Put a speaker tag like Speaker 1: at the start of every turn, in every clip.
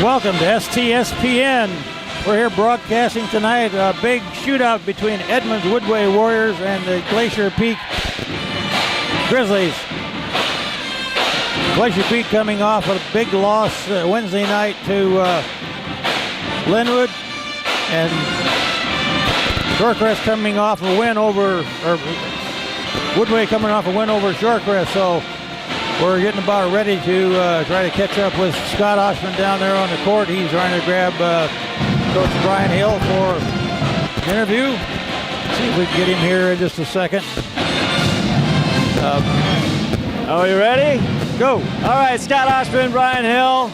Speaker 1: Welcome to STSPN. We're here broadcasting tonight a big shootout between Edmonds Woodway Warriors and the Glacier Peak Grizzlies. Glacier Peak coming off a big loss Wednesday night to Linwood, and Shorecrest coming off a win over, or Woodway coming off a win over Shorecrest. So we're getting about ready to try to catch up with Scott Oshman down there on the court. He's trying to grab Coach Brian Hill for an interview. See if we can get him here in just a second.
Speaker 2: Are you ready?
Speaker 1: Go.
Speaker 2: All right, Scott Oshman, Brian Hill.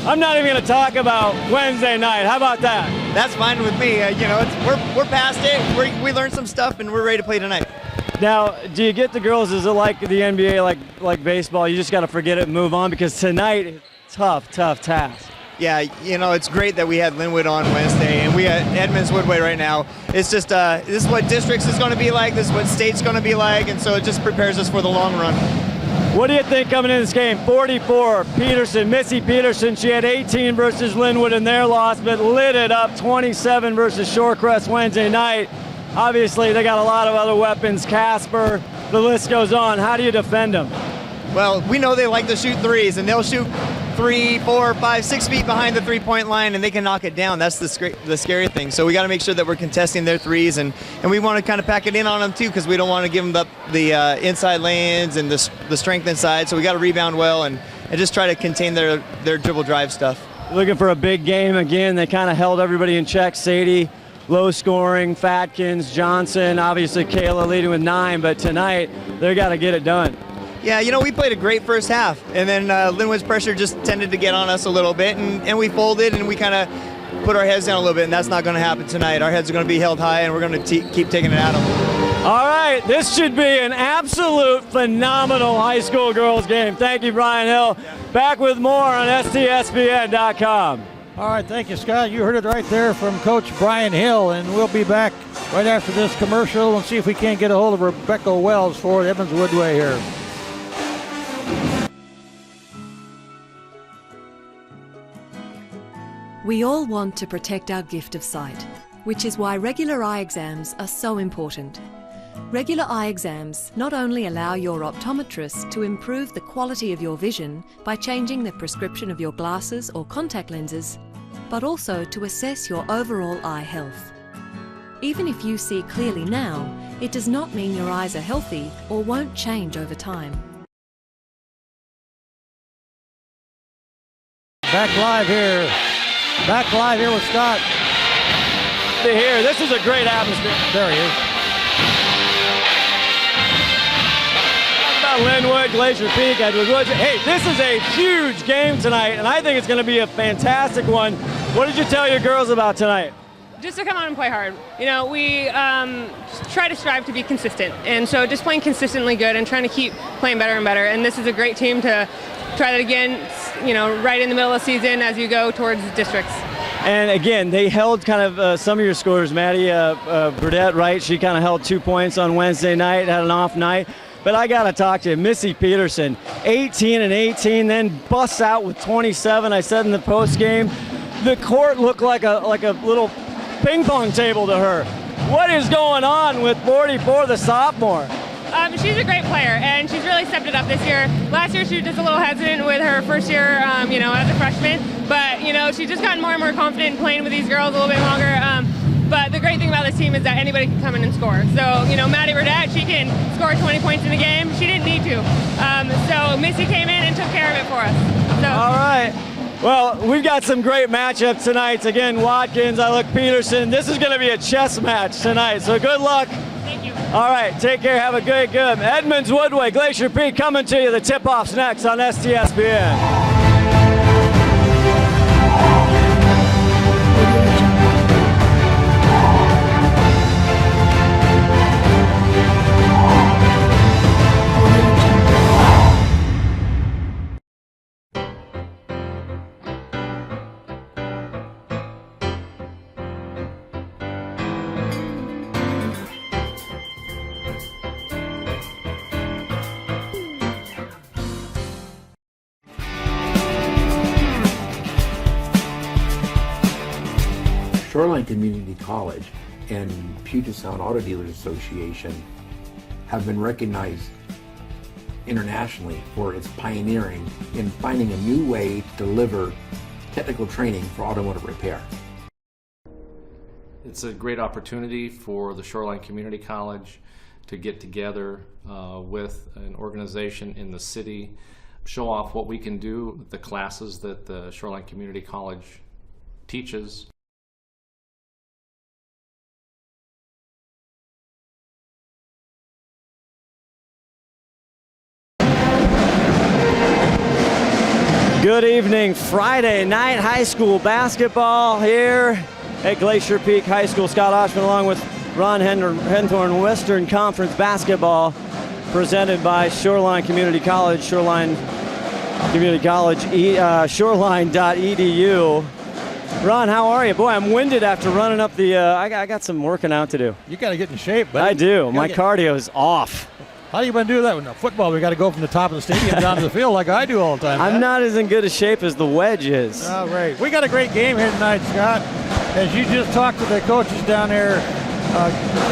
Speaker 2: I'm not even going to talk about Wednesday night. How about that?
Speaker 3: That's fine with me. We're past it. We learned some stuff, and we're ready to play tonight.
Speaker 2: Now, do you get the girls? Is it like the NBA, like baseball? You just got to forget it and move on, because tonight is tough task.
Speaker 3: Yeah, it's great that we had Linwood on Wednesday, and we had Edmonds Woodway right now. It's just this is what districts is going to be like. This is what state's going to be like, and so it just prepares us for the long run.
Speaker 2: What do you think coming in this game? 44, Peterson, Missy Peterson. She had 18 versus Linwood in their loss, but lit it up 27 versus Shorecrest Wednesday night. Obviously, they got a lot of other weapons. Casper, the list goes on. How do you defend them?
Speaker 3: Well, we know they like to shoot threes, and they'll shoot 3, 4, 5, 6 feet behind the three-point line, and they can knock it down. That's the scary thing. So we got to make sure that we're contesting their threes, and we want to kind of pack it in on them too, because we don't want to give them the inside lanes and the strength inside. So we got to rebound well and just try to contain their dribble drive stuff.
Speaker 2: Looking for a big game again. They kind of held everybody in check. Sadie, low scoring. Fatkins, Johnson, obviously Kayla leading with 9, but tonight they got to get it done.
Speaker 3: Yeah, we played a great first half, and then Linwood's pressure just tended to get on us a little bit, and we folded, and we kind of put our heads down a little bit, and that's not going to happen tonight. Our heads are going to be held high, and we're going to keep taking it at them.
Speaker 2: All right, this should be an absolute phenomenal high school girls game. Thank you, Brian Hill. Back with more on STSPN.com.
Speaker 1: All right, thank you, Scott. You heard it right there from Coach Brian Hill, and we'll be back right after this commercial and see if we can't get a hold of Rebecca Wells for Edmonds Woodway here.
Speaker 4: We all want to protect our gift of sight, which is why regular eye exams are so important. Regular eye exams not only allow your optometrist to improve the quality of your vision by changing the prescription of your glasses or contact lenses, but also to assess your overall eye health. Even if you see clearly now, it does not mean your eyes are healthy or won't change over time.
Speaker 1: Back live here with Scott.
Speaker 2: Here, this is a great atmosphere.
Speaker 1: There he is.
Speaker 2: Talk about Linwood, Glacier Peak, Edmonds Woodway. Hey, this is a huge game tonight, and I think it's going to be a fantastic one. What did you tell your girls about tonight?
Speaker 5: Just to come out and play hard. We try to strive to be consistent, and so just playing consistently good and trying to keep playing better and better. And this is a great team to try that again, right in the middle of the season as you go towards districts.
Speaker 2: And again, they held kind of some of your scores. Maddie Burdette, right? She kind of held 2 points on Wednesday night, had an off night. But I got to talk to you. Missy Peterson, 18 and 18, then busts out with 27. I said in the post game, the court looked like a little ping pong table to her. What is going on with 44, the sophomore?
Speaker 5: She's a great player, and she's really stepped it up this year. Last year she was just a little hesitant with her first year, as a freshman. But, she's just gotten more and more confident playing with these girls a little bit longer. But the great thing about this team is that anybody can come in and score. So, Maddie Burdette, she can score 20 points in a game. She didn't need to. So Missy came in and took care of it for us. So.
Speaker 2: All right. Well, we've got some great matchups tonight. Again, Watkins, Peterson. This is going to be a chess match tonight. So good luck.
Speaker 5: Thank you.
Speaker 2: All right, take care. Have a good. Edmonds Woodway, Glacier Peak coming to you. The tip-off's next on STSPN.
Speaker 6: Shoreline Community College and Puget Sound Auto Dealers Association have been recognized internationally for its pioneering in finding a new way to deliver technical training for automotive repair.
Speaker 7: It's a great opportunity for the Shoreline Community College to get together with an organization in the city, show off what we can do with the classes that the Shoreline Community College teaches.
Speaker 2: Good evening. Friday night high school basketball here at Glacier Peak High School. Scott Oshman along with Ron Henthorn, Western Conference basketball presented by Shoreline Community College, Shoreline Community College, shoreline.edu. Ron, how are you? Boy, I'm winded after running up the, I got some working out to do.
Speaker 1: You got to get in shape, buddy.
Speaker 2: I do. My cardio is off.
Speaker 1: How do you want to do that? With football, we got to go from the top of the stadium down to the field like I do all the time.
Speaker 2: I'm not as in good a shape as the wedge is.
Speaker 1: All right. We got a great game here tonight, Scott. As you just talked to the coaches down there,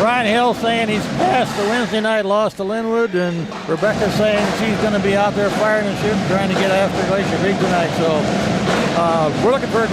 Speaker 1: Ryan Hill saying he's passed the Wednesday night loss to Linwood, and Rebecca saying she's going to be out there firing and shooting, trying to get after Glacier Peak tonight. So we're looking for a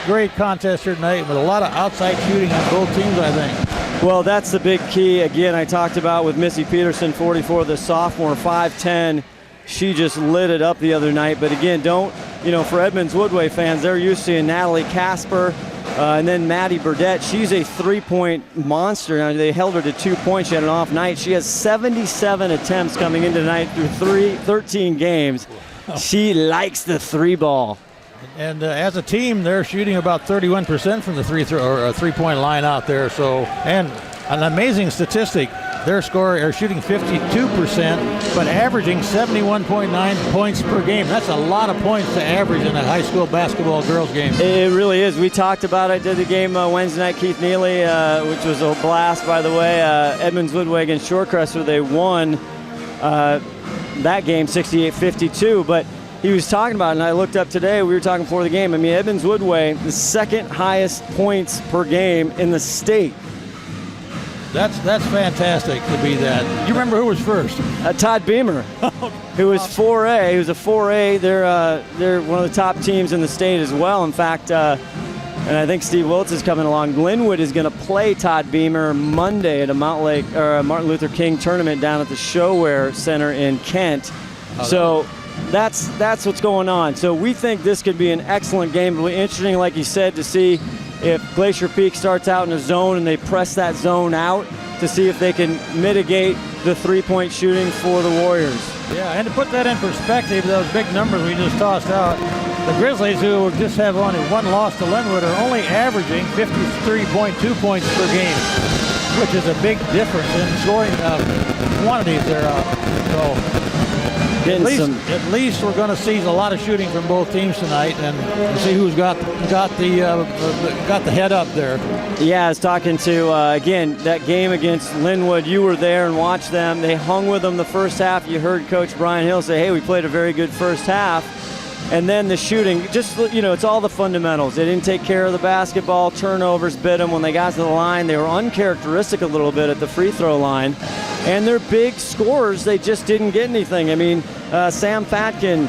Speaker 1: great contest here tonight with a lot of outside shooting on both teams, I think.
Speaker 2: Well, that's the big key. Again, I talked about with Missy Peterson, 44, the sophomore, 5'10". She just lit it up the other night. But again, for Edmonds Woodway fans, they're used to seeing Natalie Casper and then Maddie Burdett. She's a three-point monster. Now, they held her to 2 points. She had an off night. She has 77 attempts coming into tonight through 13 games. She likes the three ball.
Speaker 1: And as a team, they're shooting about 31% from the three-point line out there. So, and an amazing statistic, they're shooting 52%, but averaging 71.9 points per game. That's a lot of points to average in a high school basketball girls game.
Speaker 2: It really is. We talked about it. Did the game Wednesday night, Keith Neely, which was a blast, by the way. Edmonds Woodway against Shorecrest, where they won that game 68-52. But he was talking about it, and I looked up today, we were talking before the game. I mean, Edmonds Woodway, the second highest points per game in the state.
Speaker 1: That's fantastic to be that. You remember who was first?
Speaker 2: Todd Beamer, who was 4A. He was a 4A. They're one of the top teams in the state as well. In fact, and I think Steve Wiltz is coming along. Glenwood is going to play Todd Beamer Monday at a Martin Luther King tournament down at the Showware Center in Kent. That's what's going on. So we think this could be an excellent game. It'll be interesting, like you said, to see if Glacier Peak starts out in a zone and they press that zone out to see if they can mitigate the three-point shooting for the Warriors.
Speaker 1: Yeah, and to put that in perspective, those big numbers we just tossed out, the Grizzlies, who just have only one loss to Linwood, are only averaging 53.2 points per game, which is a big difference in scoring quantities there. At least we're going to see a lot of shooting from both teams tonight, and see who's got the head up there.
Speaker 2: Yeah, I was talking to again that game against Linwood. You were there and watched them. They hung with them the first half. You heard Coach Brian Hill say, "Hey, we played a very good first half." And then the shooting, just, it's all the fundamentals. They didn't take care of the basketball. Turnovers bit them. When they got to the line, they were uncharacteristic a little bit at the free throw line. And they're big scorers. They just didn't get anything. I mean, Sam Fatkin,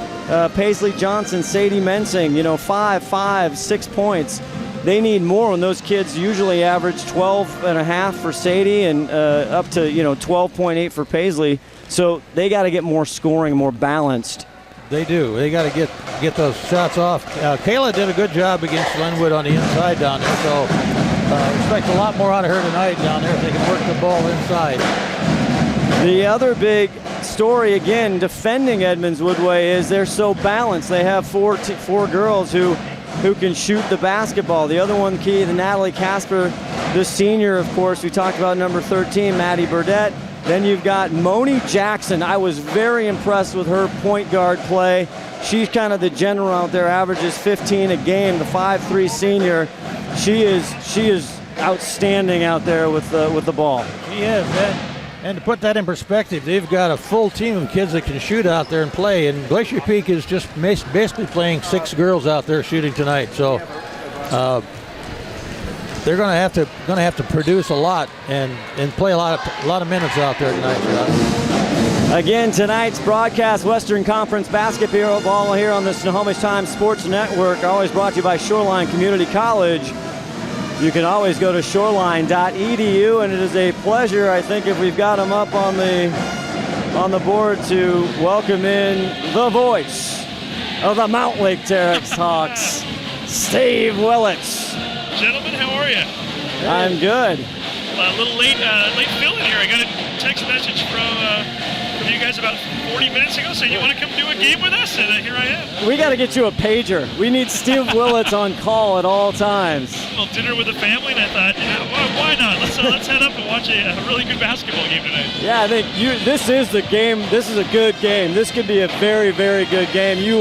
Speaker 2: Paisley Johnson, Sadie Mensing, 5, 6 points. They need more, and those kids usually average 12.5 for Sadie and up to, 12.8 for Paisley. So they got to get more scoring, more balanced.
Speaker 1: They do. They got to get those shots off. Kayla did a good job against Linwood on the inside down there, so expect a lot more out of her tonight down there if they can work the ball inside.
Speaker 2: The other big story, again, defending Edmonds Woodway, is they're so balanced. They have four girls who can shoot the basketball. The other one key, the Natalie Casper, the senior, of course. We talked about number 13, Maddie Burdett. Then you've got Moni Jackson. I was very impressed with her point guard play. She's kind of the general out there, averages 15 a game, the 5'3" senior. She is outstanding out there with the ball.
Speaker 1: She is, and to put that in perspective, they've got a full team of kids that can shoot out there and play, and Glacier Peak is just basically playing 6 girls out there shooting tonight. So they're going to have to produce a lot and play a lot of minutes out there tonight, Scott.
Speaker 2: Again, tonight's broadcast, Western Conference basketball here on the Snohomish Times Sports Network, always brought to you by Shoreline Community College. You can always go to shoreline.edu, and it is a pleasure, I think, if we've got them up on the board, to welcome in the voice of the Mount Lake Terex Hawks, Steve Willits.
Speaker 8: Gentlemen, how are you?
Speaker 2: I'm good.
Speaker 8: A little late filling here. I got a text message from you guys about 40 minutes ago saying you want to come do a game with us, and here I am.
Speaker 2: We got to get you a pager. We need Steve Willits on call at all times.
Speaker 8: A little dinner with the family, and I thought, why not? Let's head up and watch a really good basketball game tonight.
Speaker 2: Yeah, I think this is the game. This is a good game. This could be a very, very good game. You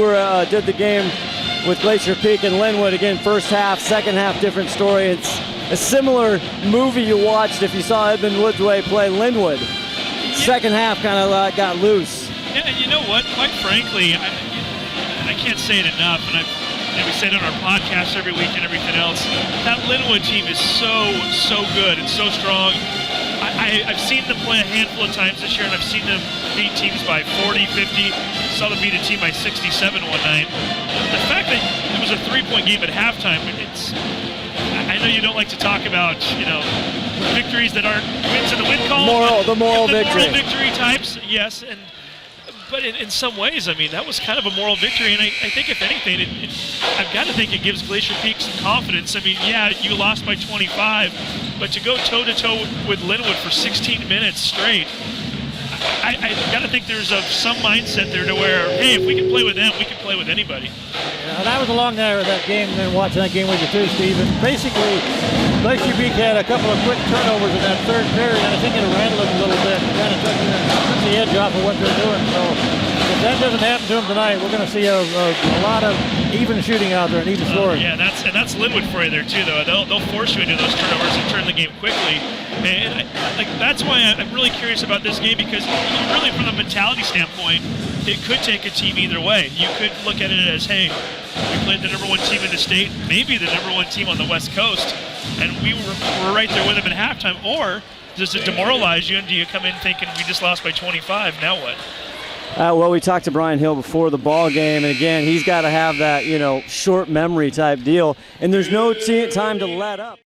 Speaker 2: did the game with Glacier Peak and Linwood. Again, first half, second half, different story. It's a similar movie you watched if you saw Edmonds Woodway play Linwood. Second half kind of got loose.
Speaker 8: Yeah, and you know what? Quite frankly, I can't say it enough, and we say it on our podcast every week and everything else. That Linwood team is so good and so strong. I've seen them play a handful of times this year, and I've seen them beat teams by 40, 50. Saw them beat a team by 67 one night. The fact that it was a three-point game at halftime, I know you don't like to talk about, victories that aren't wins in the win column.
Speaker 2: The moral victory.
Speaker 8: Moral victory types, yes. But in some ways, that was kind of a moral victory. And I think, if anything, I've got to think it gives Glacier Peak some confidence. Yeah, you lost by 25, but to go toe-to-toe with Linwood for 16 minutes straight, I got to think there's some mindset there to where, hey, if we can play with them, we can play with anybody.
Speaker 1: And I was along there with that game and watching that game with you too, Steve. And basically, Glacier Peak had a couple of quick turnovers in that third period, and I think it rattled them a little bit. It kind of took the edge off of what they're doing. So if that doesn't happen to them tonight, we're going to see a lot of even shooting out there and even scoring.
Speaker 8: Yeah, that's Linwood for you there too, though. They'll force you into those turnovers and turn the game quickly. And that's why I'm really curious about this game, because really, from a mentality standpoint, it could take a team either way. You could look at it as, hey, we played the number one team in the state, maybe the number one team on the West Coast, and we were right there with them at halftime. Or does it demoralize you, and do you come in thinking we just lost by 25, now what?
Speaker 2: Well, we talked to Brian Hill before the ball game, and again, he's got to have that, short memory type deal, and there's no time to let up.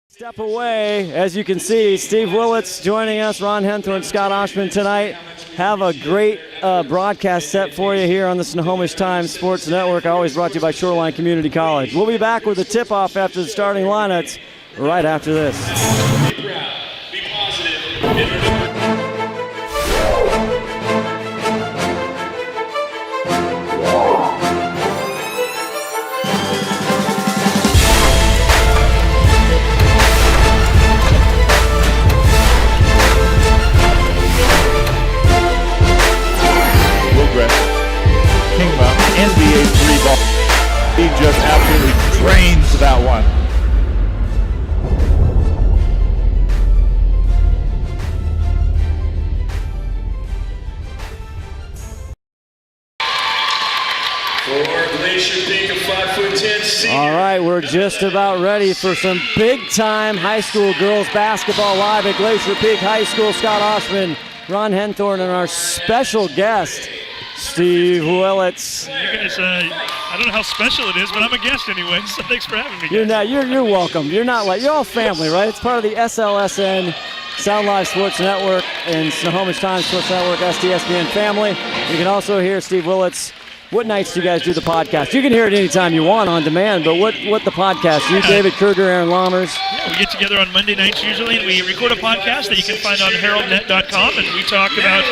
Speaker 2: Step away, as you can see, Steve Willits joining us, Ron Henthorne, Scott Oshman tonight. Have a great broadcast set for you here on the Snohomish Times Sports Network, always brought to you by Shoreline Community College. We'll be back with the tip-off after the starting lineups right after this.
Speaker 8: Be positive.
Speaker 9: NBA 3 ball. He just absolutely drains that one.
Speaker 8: For Glacier Peak, a 5'10" senior.
Speaker 2: All right, we're just about ready for some big-time high school girls basketball live at Glacier Peak High School. Scott Oshman, Ron Henthorne, and our special guest, Steve Willits.
Speaker 8: You guys, I don't know how special it is, but I'm a guest anyway, so thanks for having me, guys.
Speaker 2: You're welcome. You're all family, right? It's part of the SLSN Sound Live Sports Network and Snohomish Times Sports Network STSPN family. You can also hear Steve Willits. What nights do you guys do the podcast? You can hear it anytime you want on demand, but what the podcast? You, David Kruger, Aaron Lammers.
Speaker 8: Yeah, we get together on Monday nights usually, and we record a podcast that you can find on heraldnet.com, and we talk about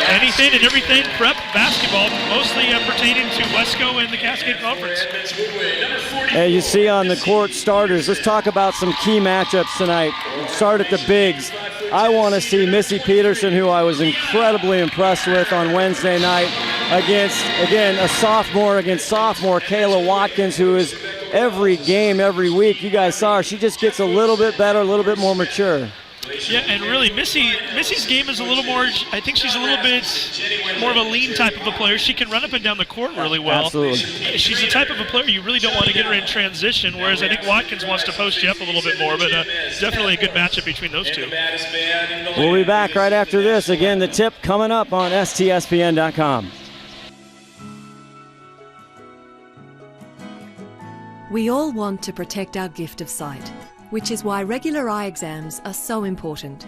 Speaker 8: anything and everything prep basketball, mostly pertaining to Wesco and the Cascade Conference.
Speaker 2: As you see on the court starters, let's talk about some key matchups tonight. Start at the bigs. I want to see Missy Peterson, who I was incredibly impressed with on Wednesday night, against, again, a sophomore against sophomore, Kayla Watkins, who is every game, every week. You guys saw her. She just gets a little bit better, a little bit more mature.
Speaker 8: Yeah, and really, Missy's game is a little more, I think she's a little bit more of a lean type of a player. She can run up and down the court really well.
Speaker 2: Absolutely.
Speaker 8: She's the type of a player you really don't want to get her in transition, whereas I think Watkins wants to post you up a little bit more, but definitely a good matchup between those two.
Speaker 2: We'll be back right after this. Again, the tip coming up on STSPN.com.
Speaker 4: We all want to protect our gift of sight, which is why regular eye exams are so important.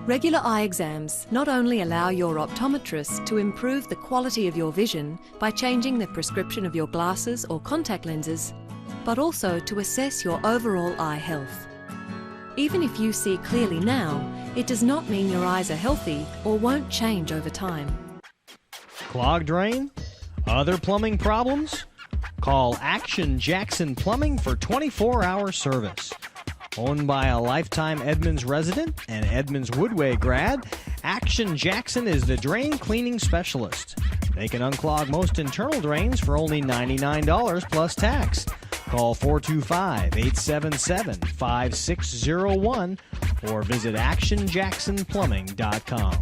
Speaker 4: Regular eye exams not only allow your optometrist to improve the quality of your vision by changing the prescription of your glasses or contact lenses, but also to assess your overall eye health. Even if you see clearly now, it does not mean your eyes are healthy or won't change over time.
Speaker 10: Clogged drain? Other plumbing problems? Call Action Jackson Plumbing for 24-hour service. Owned by a lifetime Edmonds resident and Edmonds Woodway grad, Action Jackson is the drain cleaning specialist. They can unclog most internal drains for only $99 plus tax. Call 425-877-5601 or visit actionjacksonplumbing.com.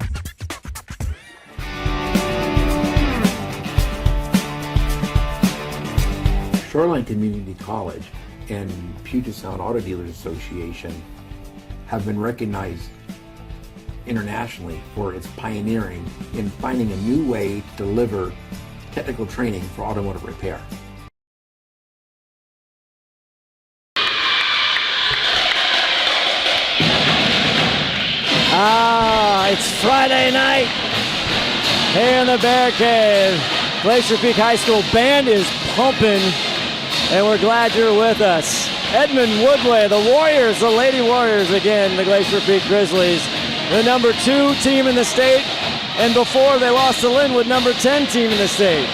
Speaker 6: Shoreline Community College and Puget Sound Auto Dealers Association have been recognized internationally for its pioneering in finding a new way to deliver technical training for automotive repair.
Speaker 2: It's Friday night here in the Bear Cave. Glacier Peak High School band is pumping, and we're glad you're with us. Edmonds Woodway, the Warriors, the Lady Warriors again, the Glacier Peak Grizzlies, the number 2 team in the state, and before they lost to Linwood, number 10 team in the state.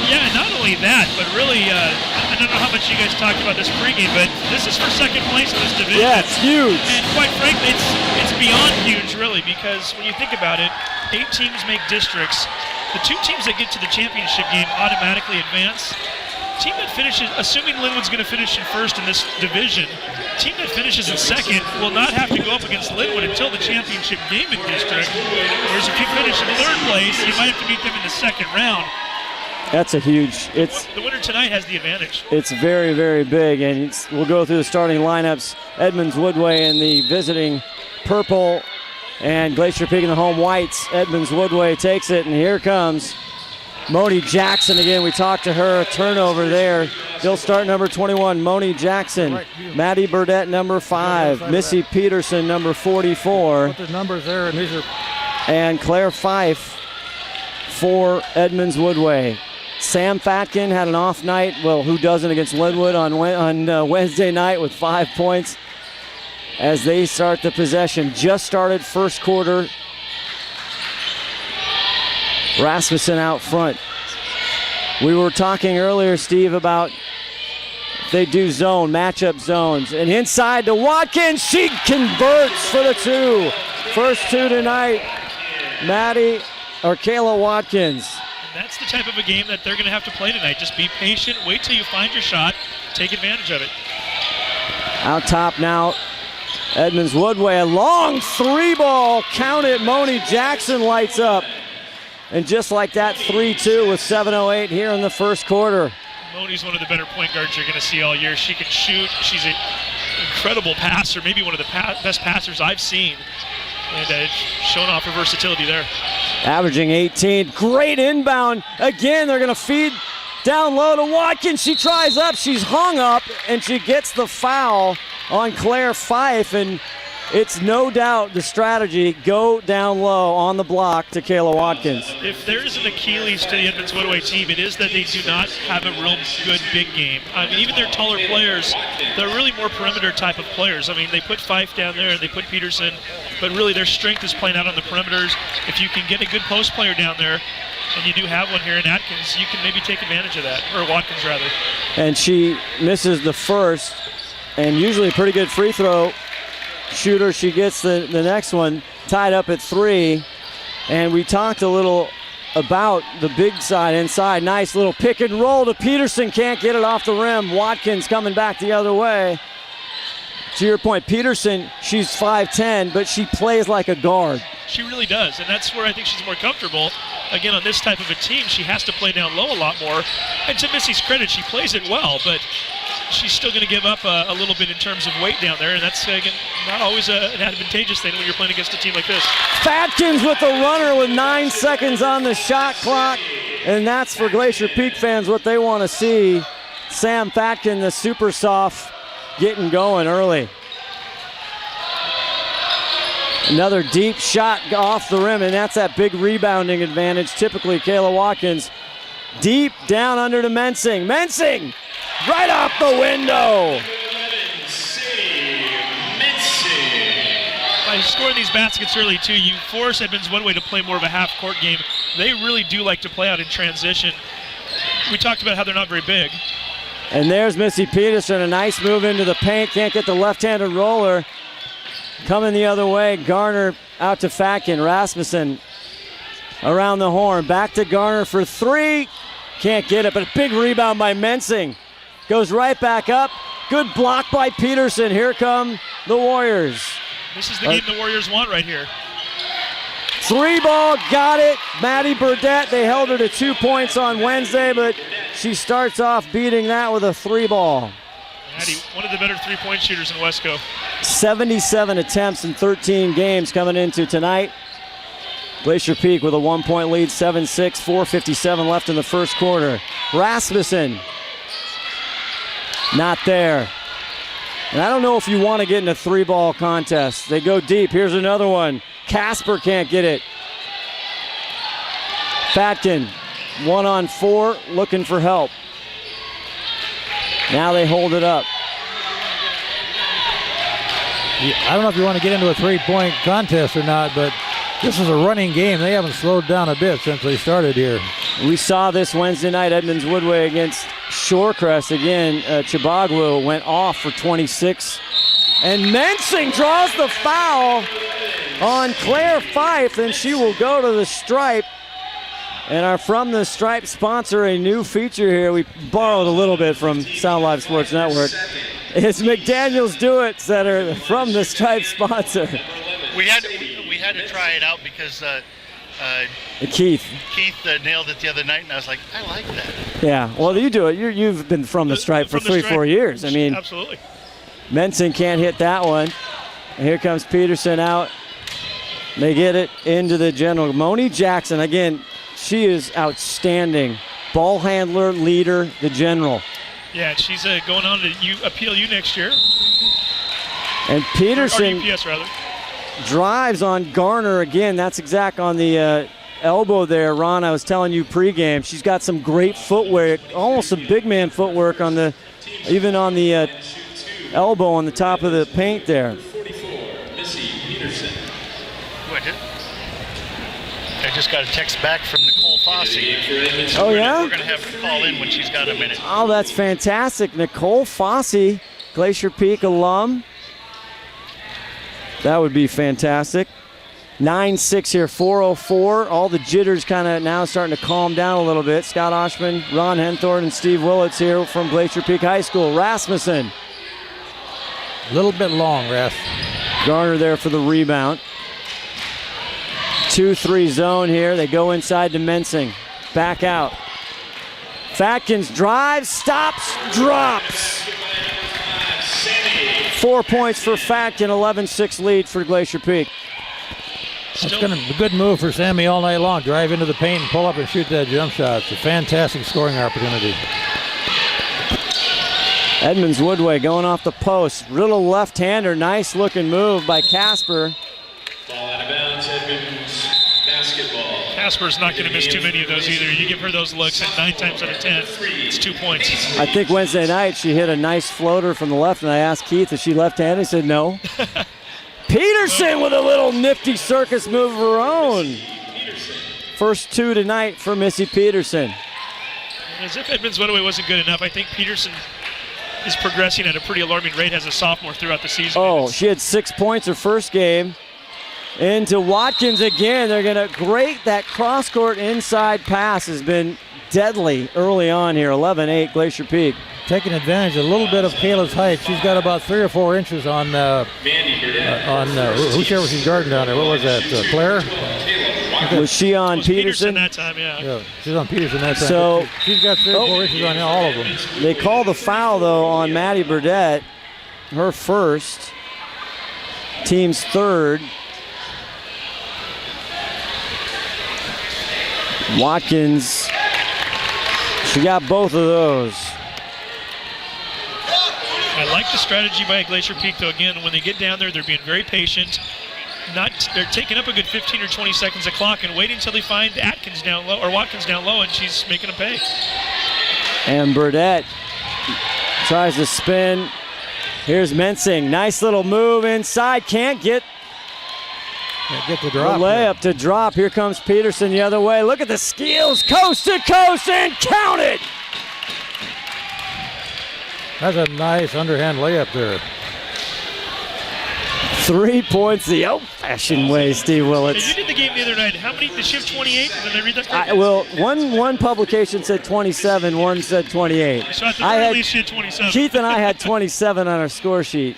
Speaker 8: Yeah, not only that, but really, I don't know how much you guys talked about this pregame, but this is for second place in this division.
Speaker 2: Yeah, it's huge.
Speaker 8: And quite frankly, it's beyond huge, really, because when you think about it, 8 teams make districts. The 2 teams that get to the championship game automatically advance. Team that finishes, assuming Linwood's going to finish in first in this division, team that finishes in second will not have to go up against Linwood until the championship game in district. Whereas if you finish in third place, you might have to beat them in the second round.
Speaker 2: That's a huge.
Speaker 8: The winner tonight has the advantage.
Speaker 2: It's very, very big, and we'll go through the starting lineups. Edmonds Woodway in the visiting purple, and Glacier Peak in the home whites. Edmonds Woodway takes it, and here comes Moni Jackson again. We talked to her. Turnover there. They'll start number 21, Moni Jackson. Maddie Burdett, number 5. Missy Peterson, number 44.
Speaker 1: Put the numbers there, and these are.
Speaker 2: And Claire Fife for Edmonds Woodway. Sam Fatkin had an off night. Well, who doesn't against Linwood on Wednesday night with 5 points as they start the possession. Just started first quarter. Rasmussen out front. We were talking earlier, Steve, about they do zone, matchup zones. And inside to Watkins, she converts for the 2. First 2 tonight, Kayla Watkins.
Speaker 8: That's the type of a game that they're going to have to play tonight. Just be patient, wait till you find your shot, take advantage of it.
Speaker 2: Out top now, Edmonds Woodway, a long 3 ball, count it, Moni Jackson lights up. And just like that, 3-2 with 7:08 here in the first quarter.
Speaker 8: Moni's one of the better point guards you're going to see all year. She can shoot, she's an incredible passer, maybe one of the best passers I've seen. And showing off her versatility there.
Speaker 2: Averaging 18. Great inbound. Again, they're going to feed down low to Watkins. She tries up. She's hung up, and she gets the foul on Claire Fife. And it's no doubt the strategy, go down low on the block to Kayla Watkins.
Speaker 8: If there is an Achilles to the Edmonds Woodway team, it is that they do not have a real good big game. I mean, even their taller players, they're really more perimeter type of players. I mean, they put Fife down there and they put Peterson, but really their strength is playing out on the perimeters. If you can get a good post player down there, and you do have one here in Atkins, you can maybe take advantage of that, or Watkins rather.
Speaker 2: And she misses the first, and usually a pretty good free throw shooter. She gets the next one tied up at 3. And we talked a little about the big side inside. Nice little pick and roll to Peterson. Can't get it off the rim. Watkins coming back the other way. To your point, Peterson, she's 5'10", but she plays like a guard.
Speaker 8: She really does, and that's where I think she's more comfortable. Again, on this type of a team, she has to play down low a lot more. And to Missy's credit, she plays it well, but she's still going to give up a little bit in terms of weight down there, and that's again, not always an advantageous thing when you're playing against a team like this.
Speaker 2: Fatkins with the runner with 9 seconds on the shot clock, and that's for Glacier Peak fans what they want to see. Sam Fatkin, the super soft, getting going early. Another deep shot off the rim, and that's that big rebounding advantage. Typically, Kayla Watkins deep down under to Mensing. Mensing right off the window.
Speaker 8: By scoring these baskets early, too, you force Edmonds Woodway to play more of a half-court game. They really do like to play out in transition. We talked about how they're not very big.
Speaker 2: And there's Missy Peterson, a nice move into the paint. Can't get the left-handed roller. Coming the other way, Garner out to Fatkin. Rasmussen around the horn. Back to Garner for 3. Can't get it, but a big rebound by Mensing. Goes right back up. Good block by Peterson. Here come the Warriors.
Speaker 8: This is the game the Warriors want right here.
Speaker 2: 3 ball, got it. Maddie Burdett, they held her to 2 points on Wednesday, but she starts off beating that with a 3 ball.
Speaker 8: Maddie, one of the better three-point shooters in Wesco.
Speaker 2: 77 attempts in 13 games coming into tonight. Glacier Peak with a 1-point lead, 7-6, 4:57 left in the first quarter. Rasmussen, not there. And I don't know if you want to get in a 3-ball contest. They go deep. Here's another one. Casper can't get it. Fatkin, 1-on-4, looking for help. Now they hold it up.
Speaker 1: I don't know if you want to get into a 3-point contest or not, but this is a running game. They haven't slowed down a bit since they started here.
Speaker 2: We saw this Wednesday night, Edmonds Woodway against Shorecrest. Again, Chibaglu went off for 26. And Mensing draws the foul on Claire Fife, and she will go to the stripe. And our From the Stripe sponsor, a new feature here. We borrowed a little bit from Sound Live Sports Network. It's McDaniel's Do-Its that are From the Stripe sponsor.
Speaker 11: We had to try it out because
Speaker 2: Keith
Speaker 11: nailed it the other night, and I was like, I like that.
Speaker 2: Yeah, well, you do it. You've been From the Stripe for 3-4 years. I mean,
Speaker 8: absolutely.
Speaker 2: Mensing can't hit that one. And here comes Peterson out. They get it into the general. Moni Jackson, again, she is outstanding. Ball handler, leader, the general.
Speaker 8: Yeah, she's going on to PLU next year.
Speaker 2: And Peterson
Speaker 8: or UPS, rather.
Speaker 2: Drives on Garner again. That's exact on the elbow there, Ron. I was telling you pregame. She's got some great footwork, almost some big man footwork on the, even on the elbow on the top of the paint there.
Speaker 11: I just got a text back from Nicole Fossey.
Speaker 2: Oh, yeah?
Speaker 11: We're going to have her call in when she's got a minute.
Speaker 2: Oh, that's fantastic. Nicole Fossey, Glacier Peak alum. That would be fantastic. 9-6 here, 4:04. All the jitters kind of now starting to calm down a little bit. Scott Oshman, Ron Henthorne, and Steve Willits here from Glacier Peak High School. Rasmussen.
Speaker 1: A little bit long, Ras.
Speaker 2: Garner there for the rebound. 2-3 zone here. They go inside to Mensing. Back out. Fatkins drives, stops, drops. 4 points for Fatkin, 11-6 lead for Glacier Peak.
Speaker 1: It's going to be a good move for Sammy all night long. Drive into the paint and pull up and shoot that jump shot. It's a fantastic scoring opportunity.
Speaker 2: Edmonds Woodway going off the post. Little left-hander. Nice looking move by Casper.
Speaker 12: Ball out of bounds, Edmonds basketball.
Speaker 8: Casper's not going to miss too many of those either. You give her those looks, and 9 times out of 10, it's 2 points.
Speaker 2: I think Wednesday night she hit a nice floater from the left, and I asked Keith, is she left-handed? He said no. Peterson with a little nifty circus move of her own. First 2 tonight for Missy Peterson.
Speaker 8: As if Edmonds Woodway wasn't good enough, I think Peterson is progressing at a pretty alarming rate as a sophomore throughout the season.
Speaker 2: Oh, she had 6 points her first game. Into Watkins again. They're going to grate that cross-court inside pass has been deadly early on here. 11-8 Glacier Peak.
Speaker 1: Taking advantage a little bit of Kayla's height. She's got about 3 or 4 inches on whoever she's guarding down there. What was that, Claire?
Speaker 2: Was she on Peterson?
Speaker 8: that time, yeah.
Speaker 1: She's on Peterson that time.
Speaker 2: So
Speaker 1: she's got 3 or 4 inches on all of them.
Speaker 2: They call the foul, though, on Maddie Burdett. Her first. Team's third. Watkins, she got both of those.
Speaker 8: I like the strategy by Glacier Peak, though. Again, when they get down there, they're being very patient. They're taking up a good 15 or 20 seconds of clock and waiting until they find Atkins down low, or Watkins down low, and she's making them pay.
Speaker 2: And Burdett tries to spin. Here's Mensing. Nice little move inside. Can't get
Speaker 1: the drop.
Speaker 2: The layup to drop. Here comes Peterson the other way. Look at the skills. Coast to coast and count it.
Speaker 1: That's a nice underhand layup there.
Speaker 2: 3 points the old-fashioned way, Steve Willits.
Speaker 8: Hey, you did the game the other night. How many? Did she have 28? Did I read that?
Speaker 2: Well, one publication said 27, one said 28.
Speaker 8: So at the very least, she had 27.
Speaker 2: Keith and I had 27 on our score sheet.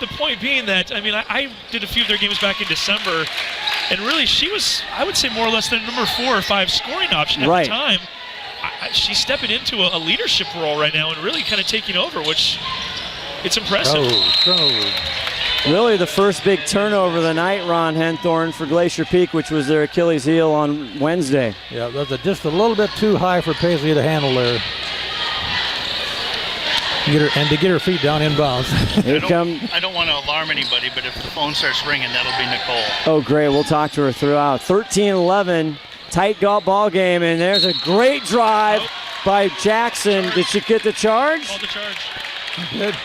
Speaker 8: The point being that, I mean, I did a few of their games back in December, and really she was, I would say, more or less the number 4 or 5 scoring option at the time. She's stepping into a leadership role right now and really kind of taking over, which it's impressive.
Speaker 2: Really the first big turnover of the night, Ron Henthorn, for Glacier Peak, which was their Achilles heel on Wednesday.
Speaker 1: Yeah, that's just a little bit too high for Paisley to handle there. To get her feet down inbounds.
Speaker 11: I don't want to alarm anybody, but if the phone starts ringing, that'll be Nicole.
Speaker 2: Oh, great. We'll talk to her throughout. 13-11, tight ball game, and there's a great drive by Jackson. Did she get the charge?
Speaker 8: Called the charge.
Speaker 1: Good.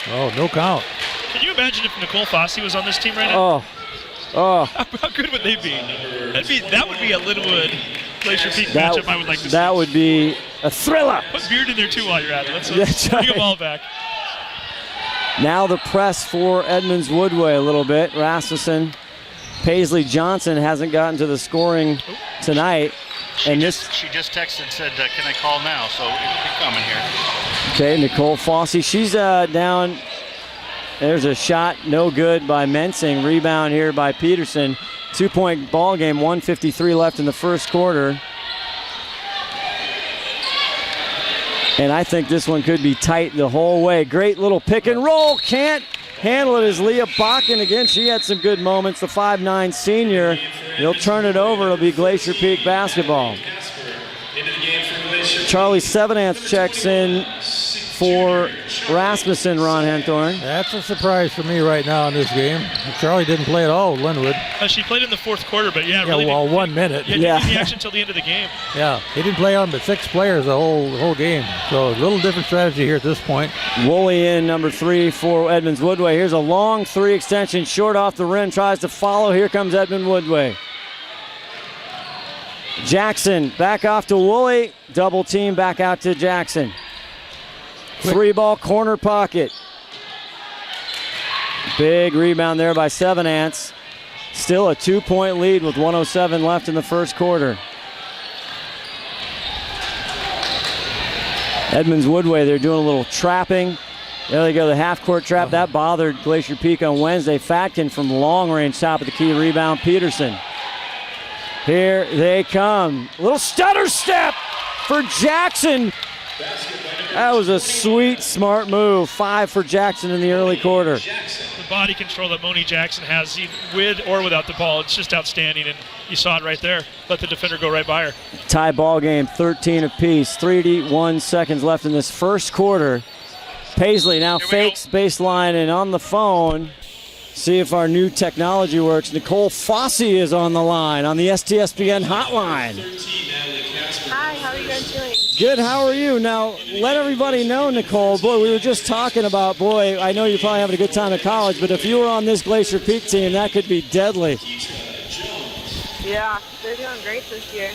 Speaker 1: Oh, no count.
Speaker 8: Can you imagine if Nicole Fossey was on this team right now?
Speaker 2: Oh.
Speaker 8: How good would they be? That would be a Linwood Glacier Peak matchup I would like to see.
Speaker 2: That would be a thriller.
Speaker 8: Put Beard in there too while you're at it. Let's bring them all back.
Speaker 2: Now the press for Edmonds Woodway a little bit. Rasmussen, Paisley Johnson hasn't gotten to the scoring tonight.
Speaker 11: She just texted and said, can I call now? So it'll be coming here. Okay,
Speaker 2: Nicole Fossey. She's down. There's a shot, no good by Mensing. Rebound here by Peterson. 2-point ball game, 1:53 left in the first quarter. And I think this one could be tight the whole way. Great little pick and roll. Can't handle it as Leah Bakken again. She had some good moments. The 5'9" senior. He'll turn it over. It'll be Glacier Peak basketball. Charlie Sevenance checks in for Rasmussen, Ron Henthorn.
Speaker 1: That's a surprise for me right now in this game. Charlie didn't play at all with Linwood.
Speaker 8: She played in the fourth quarter, but really
Speaker 1: 1 minute.
Speaker 8: Didn't get the action until the end of the game.
Speaker 1: Yeah, he didn't play on but 6 players the whole game. So a little different strategy here at this point.
Speaker 2: Woolley in number 3 for Edmonds Woodway. Here's a long 3 extension, short off the rim, tries to follow. Here comes Edmund Woodway. Jackson back off to Woolley. Double team back out to Jackson. 3-ball corner pocket. Big rebound there by Sevenance. Still a 2-point lead with 1:07 left in the first quarter. Edmonds Woodway, they're doing a little trapping. There they go, the half-court trap. That bothered Glacier Peak on Wednesday. Fatkin from long range, top of the key, rebound Peterson. Here they come. A little stutter step for Jackson. That was a sweet, smart move. 5 for Jackson in the early quarter.
Speaker 8: The body control that Moni Jackson has, with or without the ball, it's just outstanding, and you saw it right there. Let the defender go right by her.
Speaker 2: Tie ball game, 13 apiece. 31 seconds left in this first quarter. Paisley now fakes baseline and on the phone. See if our new technology works. Nicole Fossey is on the line on the STSPN hotline.
Speaker 13: Hi, how are you guys doing?
Speaker 2: Good, how are you? Now, let everybody know, Nicole, boy, we were just talking about, I know you're probably having a good time at college, but if you were on this Glacier Peak team, that could be deadly.
Speaker 13: Yeah, they're doing great this year.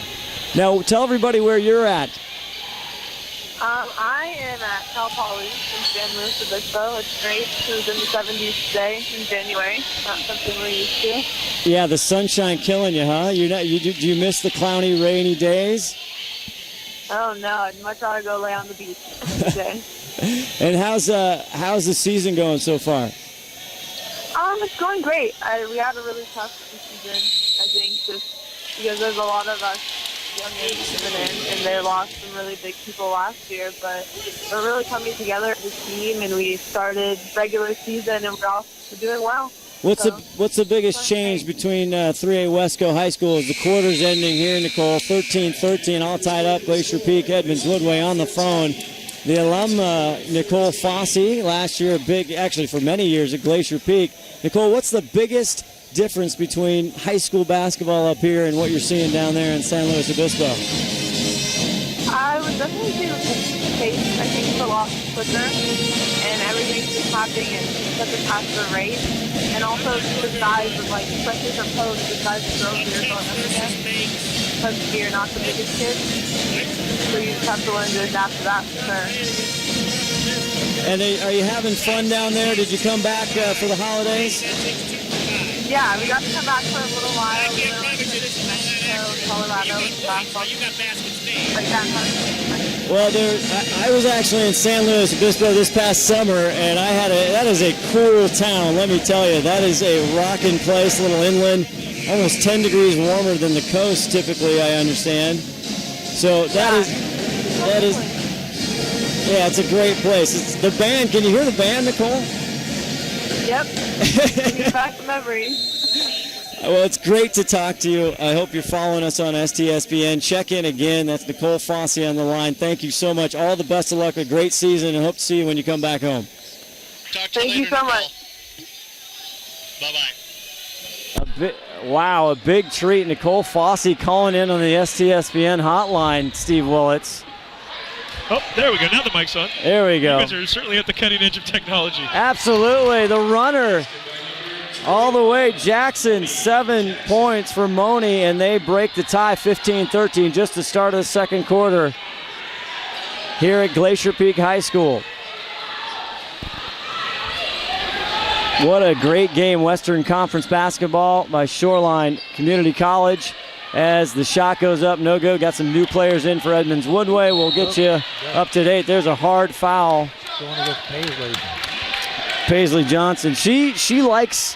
Speaker 2: Now, tell everybody where you're at.
Speaker 13: I am at Cal Poly in San Luis Obispo. It's great. It was in the 70s today in January. Not something we're used to.
Speaker 2: Yeah, the sunshine killing you, huh? Do you miss the cloudy, rainy days?
Speaker 13: Oh no, I'd much rather go lay on the beach today.
Speaker 2: And how's the season going so far?
Speaker 13: It's going great. We had a really tough season, I think, just because there's a lot of us young age coming in, and they lost some really big people last year, but we're really coming together as a team, and we started regular season, and we're doing well.
Speaker 2: What's the biggest change between 3A Wesco High School as the quarter's ending here, Nicole? 13-13, all tied up. Glacier Peak, Edmonds Woodway on the phone. The alum, Nicole Fossey, last year actually for many years at Glacier Peak. Nicole, what's the biggest difference between high school basketball up here and what you're seeing down there in San Luis Obispo?
Speaker 13: I would definitely say the pace. I think it's a lot quicker, and everything's just happening at such a faster rate. And also the size of, especially for post, the size of girls you're going up against, because you're not the biggest kid. So you just have to learn to adapt to that for sure.
Speaker 2: And are you having fun down there? Did you come back for the holidays?
Speaker 13: Yeah, we got to come back for a little while. We went to Mexico, Colorado, basketball.
Speaker 2: Well, I was actually in San Luis Obispo this past summer, and that is a cool town, let me tell you. That is a rocking place, a little inland, almost 10 degrees warmer than the coast typically, I understand. So that is, yeah, it's a great place. It's the band. Can you hear the band, Nicole?
Speaker 13: Yep. Bringing back the memories.
Speaker 2: Well, it's great to talk to you. I hope you're following us on STSPN. Check in again. That's Nicole Fossey on the line. Thank you so much. All the best of luck. A great season, and hope to see you when you come back home.
Speaker 11: Talk to you later,
Speaker 13: Thank you so much.
Speaker 11: Bye-bye.
Speaker 2: Wow, a big treat. Nicole Fossey calling in on the STSPN hotline, Steve Willits.
Speaker 8: Oh, there we go. Now the mic's on.
Speaker 2: There we go.
Speaker 8: You guys are certainly at the cutting edge of technology.
Speaker 2: Absolutely. The runner all the way. Jackson, 7 points for Moni, and they break the tie 15-13 just the start of the second quarter here at Glacier Peak High School. What a great game. Western Conference basketball by Shoreline Community College. As the shot goes up, no good. Got some new players in for Edmonds Woodway. We'll get you up to date. There's a hard foul.
Speaker 1: Going against Paisley.
Speaker 2: Paisley Johnson. She likes,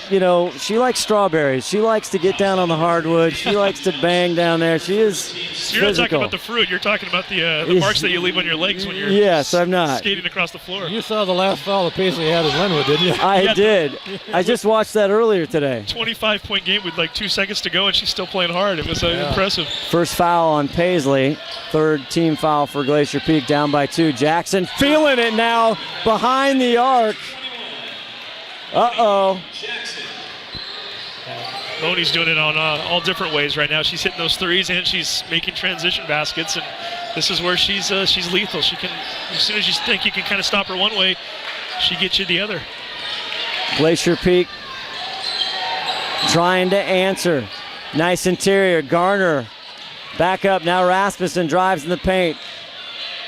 Speaker 2: she likes strawberries. She likes to get down on the hardwood. She likes to bang down there. She is
Speaker 8: So you're not talking about the fruit. You're talking about the marks that you leave on your legs when you're
Speaker 2: I'm not.
Speaker 8: skating across the floor.
Speaker 1: You saw the last foul that Paisley had in Linwood, didn't you?
Speaker 2: I did. I just watched that earlier today.
Speaker 8: 25-point game with 2 seconds to go, and she's still playing hard. It was impressive.
Speaker 2: First foul on Paisley. Third team foul for Glacier Peak, down by 2. Jackson feeling it now behind the arc. Uh-oh.
Speaker 8: Moni's doing it on all different ways right now. She's hitting those threes, and she's making transition baskets, and this is where she's lethal. She can, as soon as you think you can kind of stop her one way, she gets you the other.
Speaker 2: Glacier Peak trying to answer. Nice interior. Garner back up. Now Rasmussen drives in the paint.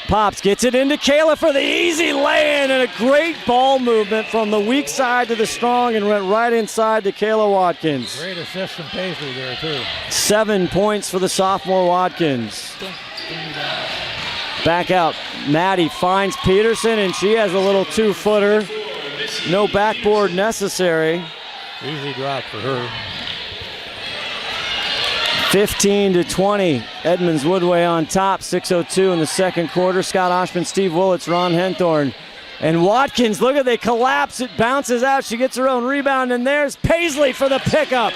Speaker 2: Pops, gets it into Kayla for the easy lay-in, and a great ball movement from the weak side to the strong and went right inside to Kayla Watkins.
Speaker 1: Great assist from Paisley there, too.
Speaker 2: 7 points for the sophomore Watkins. Back out. Maddie finds Peterson, and she has a little 2-footer. No backboard necessary.
Speaker 1: Easy drop for her.
Speaker 2: 15-20. Edmonds Woodway on top. 6:02 in the second quarter. Scott Oshman, Steve Willits, Ron Henthorn. And Watkins, look at they collapse. It bounces out. She gets her own rebound, and there's Paisley for the pickup.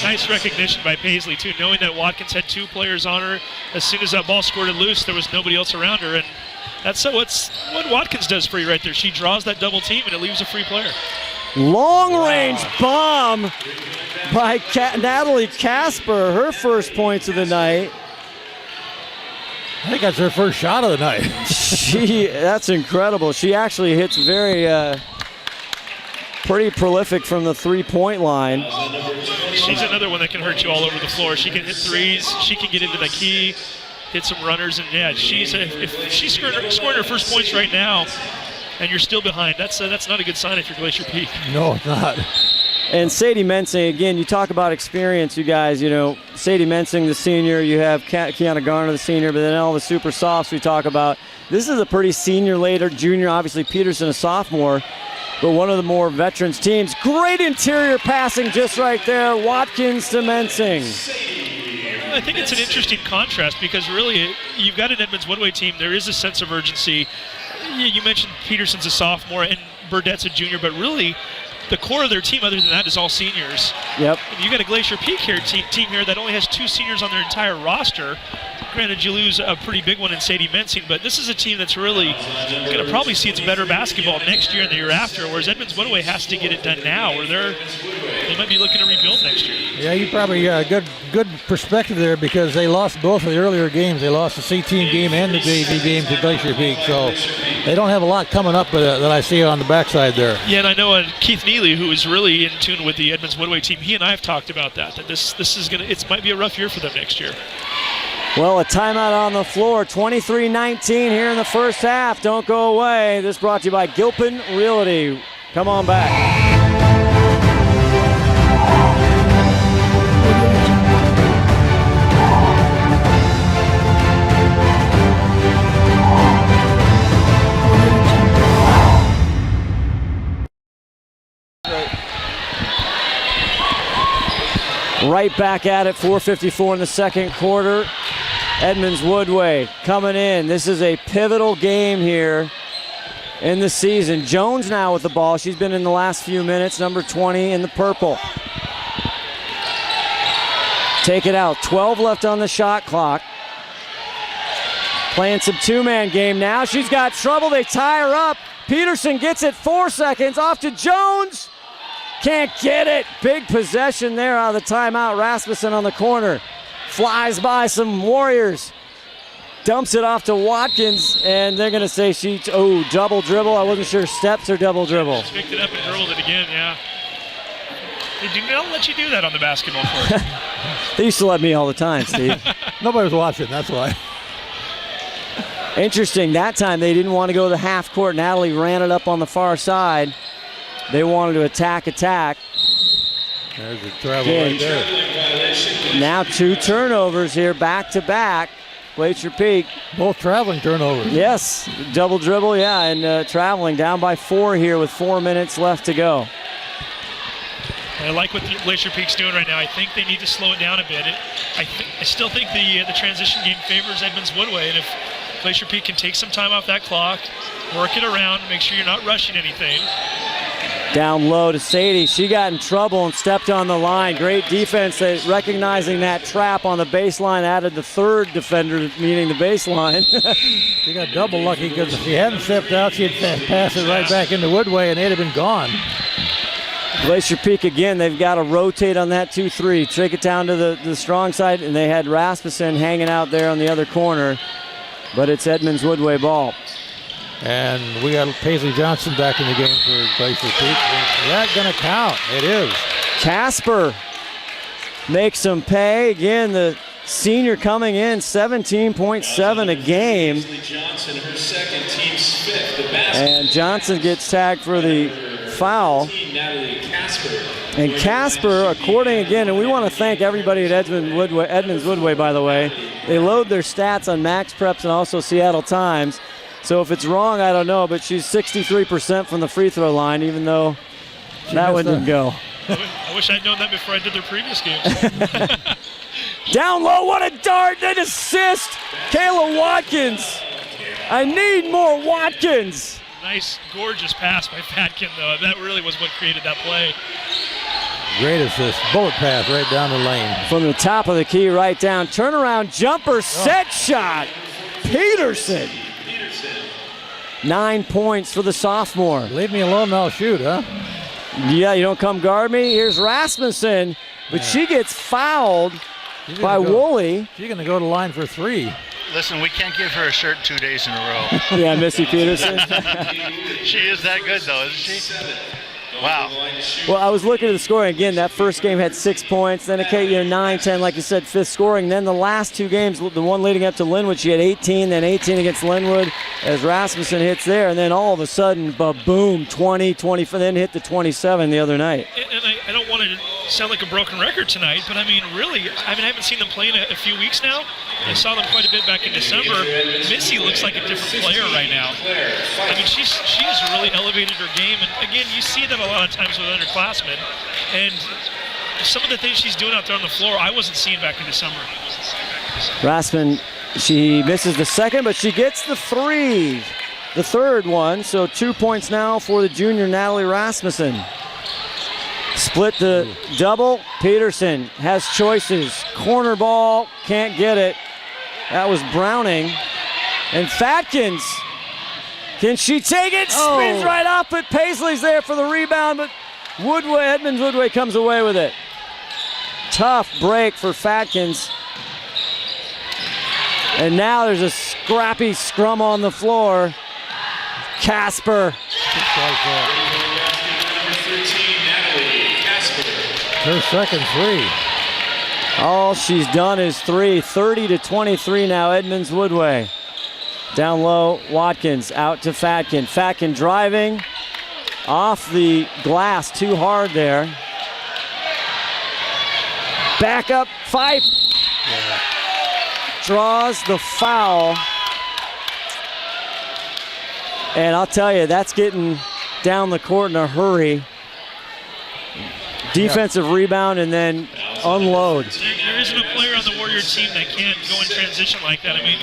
Speaker 8: Nice recognition by Paisley, too, knowing that Watkins had 2 players on her. As soon as that ball squirted loose, there was nobody else around her. And that's what Watkins does for you right there. She draws that double team, and it leaves a free player.
Speaker 2: Long-range bomb by Natalie Casper, her first points of the night.
Speaker 1: I think that's her first shot of the night.
Speaker 2: That's incredible. She actually hits pretty prolific from the 3-point line.
Speaker 8: She's another one that can hurt you all over the floor. She can hit threes. She can get into the key. hit some runners, and yeah, if she's scoring her first points right now, and you're still behind, that's not a good sign if you're Glacier Peak.
Speaker 1: No, it's not.
Speaker 2: And Sadie Mensing, again, you talk about experience, you guys. Sadie Mensing, the senior. You have Kiana Garner, the senior. But then all the super softs we talk about. This is a pretty senior, later junior. Obviously, Peterson, a sophomore. But one of the more veterans teams. Great interior passing just right there. Watkins to Mensing.
Speaker 8: I think it's an interesting contrast because really you've got an Edmonds Woodway team. There is a sense of urgency. You mentioned Peterson's a sophomore and Burdett's a junior, but really the core of their team other than that is all seniors.
Speaker 2: Yep.
Speaker 8: You've got a Glacier Peak team here that only has 2 seniors on their entire roster. Granted, you lose a pretty big one in Sadie Mensing, but this is a team that's really going to probably see its better basketball next year and the year after, whereas Edmonds Woodway has to get it done now, or they might be looking to rebuild next year.
Speaker 1: Yeah, you probably got a good perspective there because they lost both of the earlier games. They lost the C-team game and the JV game to Glacier Peak, so they don't have a lot coming up that I see on the backside there.
Speaker 8: Yeah, and I know Keith Neely, who is really in tune with the Edmonds Woodway team, he and I have talked about that this is it might be a rough year for them next year.
Speaker 2: Well, a timeout on the floor, 23-19 here in the first half. Don't go away. This brought to you by Gilpin Realty. Come on back. Right back at it, 4:54 in the second quarter. Edmonds Woodway coming in. This is a pivotal game here in the season. Jones now with the ball. She's been in the last few minutes, number 20 in the purple. Take it out. 12 left on the shot clock. Playing some two-man game now. She's got trouble. They tie her up. Peterson gets it, 4 seconds. Off to Jones. Can't get it. Big possession there out of the timeout. Rasmussen on the corner. Flies by some Warriors. Dumps it off to Watkins, and they're going to say double dribble. I wasn't sure steps or double dribble.
Speaker 8: Picked it up and dribbled it again, yeah. They do not let you do that on the basketball court.
Speaker 2: They used to let me all the time, Steve.
Speaker 1: Nobody was watching, that's why.
Speaker 2: Interesting, that time they didn't want to go to the half court. Natalie ran it up on the far side. They wanted to attack.
Speaker 1: There's a travel right there.
Speaker 2: Now 2 turnovers here, back-to-back. Glacier Peak.
Speaker 1: Both traveling turnovers.
Speaker 2: Yes, double dribble, yeah, and traveling down by 4 here with 4 minutes left to go.
Speaker 8: I like what Glacier Peak's doing right now. I think they need to slow it down a bit. I still think the transition game favors Edmonds Woodway, and if Glacier Peak can take some time off that clock, work it around, make sure you're not rushing anything.
Speaker 2: Down low to Sadie. She got in trouble and stepped on the line. Great defense, recognizing that trap on the baseline, added the third defender, meaning the baseline.
Speaker 1: She got double lucky because if she hadn't stepped out, she'd pass it right back into Woodway and they'd have been gone.
Speaker 2: Glacier Peak again, they've got to rotate on that 2-3. Take it down to the strong side, and they had Rasmussen hanging out there on the other corner. But it's Edmonds Woodway ball.
Speaker 1: And we got Paisley Johnson back in the game for Glacier Peak. Is that going to count? It is.
Speaker 2: Casper makes them pay. Again, the senior coming in, 17.7 a game.
Speaker 12: Johnson, her second, team's 5th.
Speaker 2: And Johnson gets tagged for the foul. And Casper, according again, and we want to thank everybody at Edmonds Woodway, by the way. They load their stats on Max Preps and also Seattle Times. So if it's wrong, I don't know, but she's 63% from the free throw line, even though that one didn't go.
Speaker 8: I wish I'd known that before I did their previous games.
Speaker 2: Down low, what a dart, an assist. Kayla Watkins. I need more Watkins.
Speaker 8: Nice, gorgeous pass by Fatkin, though. That really was what created that play.
Speaker 1: Great assist. Bullet pass right down the lane.
Speaker 2: From the top of the key, right down. Turnaround jumper, set shot. Peterson. 9 points for the sophomore.
Speaker 1: Leave me alone and I'll shoot, huh?
Speaker 2: Yeah, you don't come guard me. Here's Rasmussen, but she gets fouled by Woolley.
Speaker 1: She's going to go to the line for 3.
Speaker 11: Listen, we can't give her a shirt 2 days in a row.
Speaker 2: Yeah, Missy Peterson.
Speaker 11: She is that good, though, isn't she?
Speaker 8: Wow.
Speaker 2: Well, I was looking at the scoring again. That first game had 6 points, then 9, 10, like you said, fifth scoring. Then the last two games, the one leading up to Linwood, she had 18, then 18 against Linwood as Rasmussen hits there, and then all of a sudden, boom, 20, then hit the 27 the other night.
Speaker 8: And I don't want to sound like a broken record tonight, but I mean, really, I haven't seen them play in a few weeks now. I saw them quite a bit back in December. Missy looks like a different player right now. I mean, she's really elevated her game, and again, you see that a lot of times with underclassmen, and some of the things she's doing out there on the floor, I wasn't seeing back in December.
Speaker 2: Rasmussen, she misses the second, but she gets the three, the third one, so 2 points now for the junior Natalie Rasmussen. Split the double. Peterson has choices. Corner ball, can't get it. That was Browning. And Fatkins, can she take it? Spins right off, but Paisley's there for the rebound, but Edmonds Woodway comes away with it. Tough break for Fatkins. And now there's a scrappy scrum on the floor. Casper.
Speaker 1: Her second three.
Speaker 2: All she's done is three. 30-23 now, Edmonds Woodway. Down low, Watkins out to Fatkin. Fatkin driving off the glass too hard there. Back up, Fife. Draws the foul. And I'll tell you, that's getting down the court in a hurry. Defensive rebound and then unload.
Speaker 8: There isn't a player on the Warrior team that can't go in transition like that. I mean,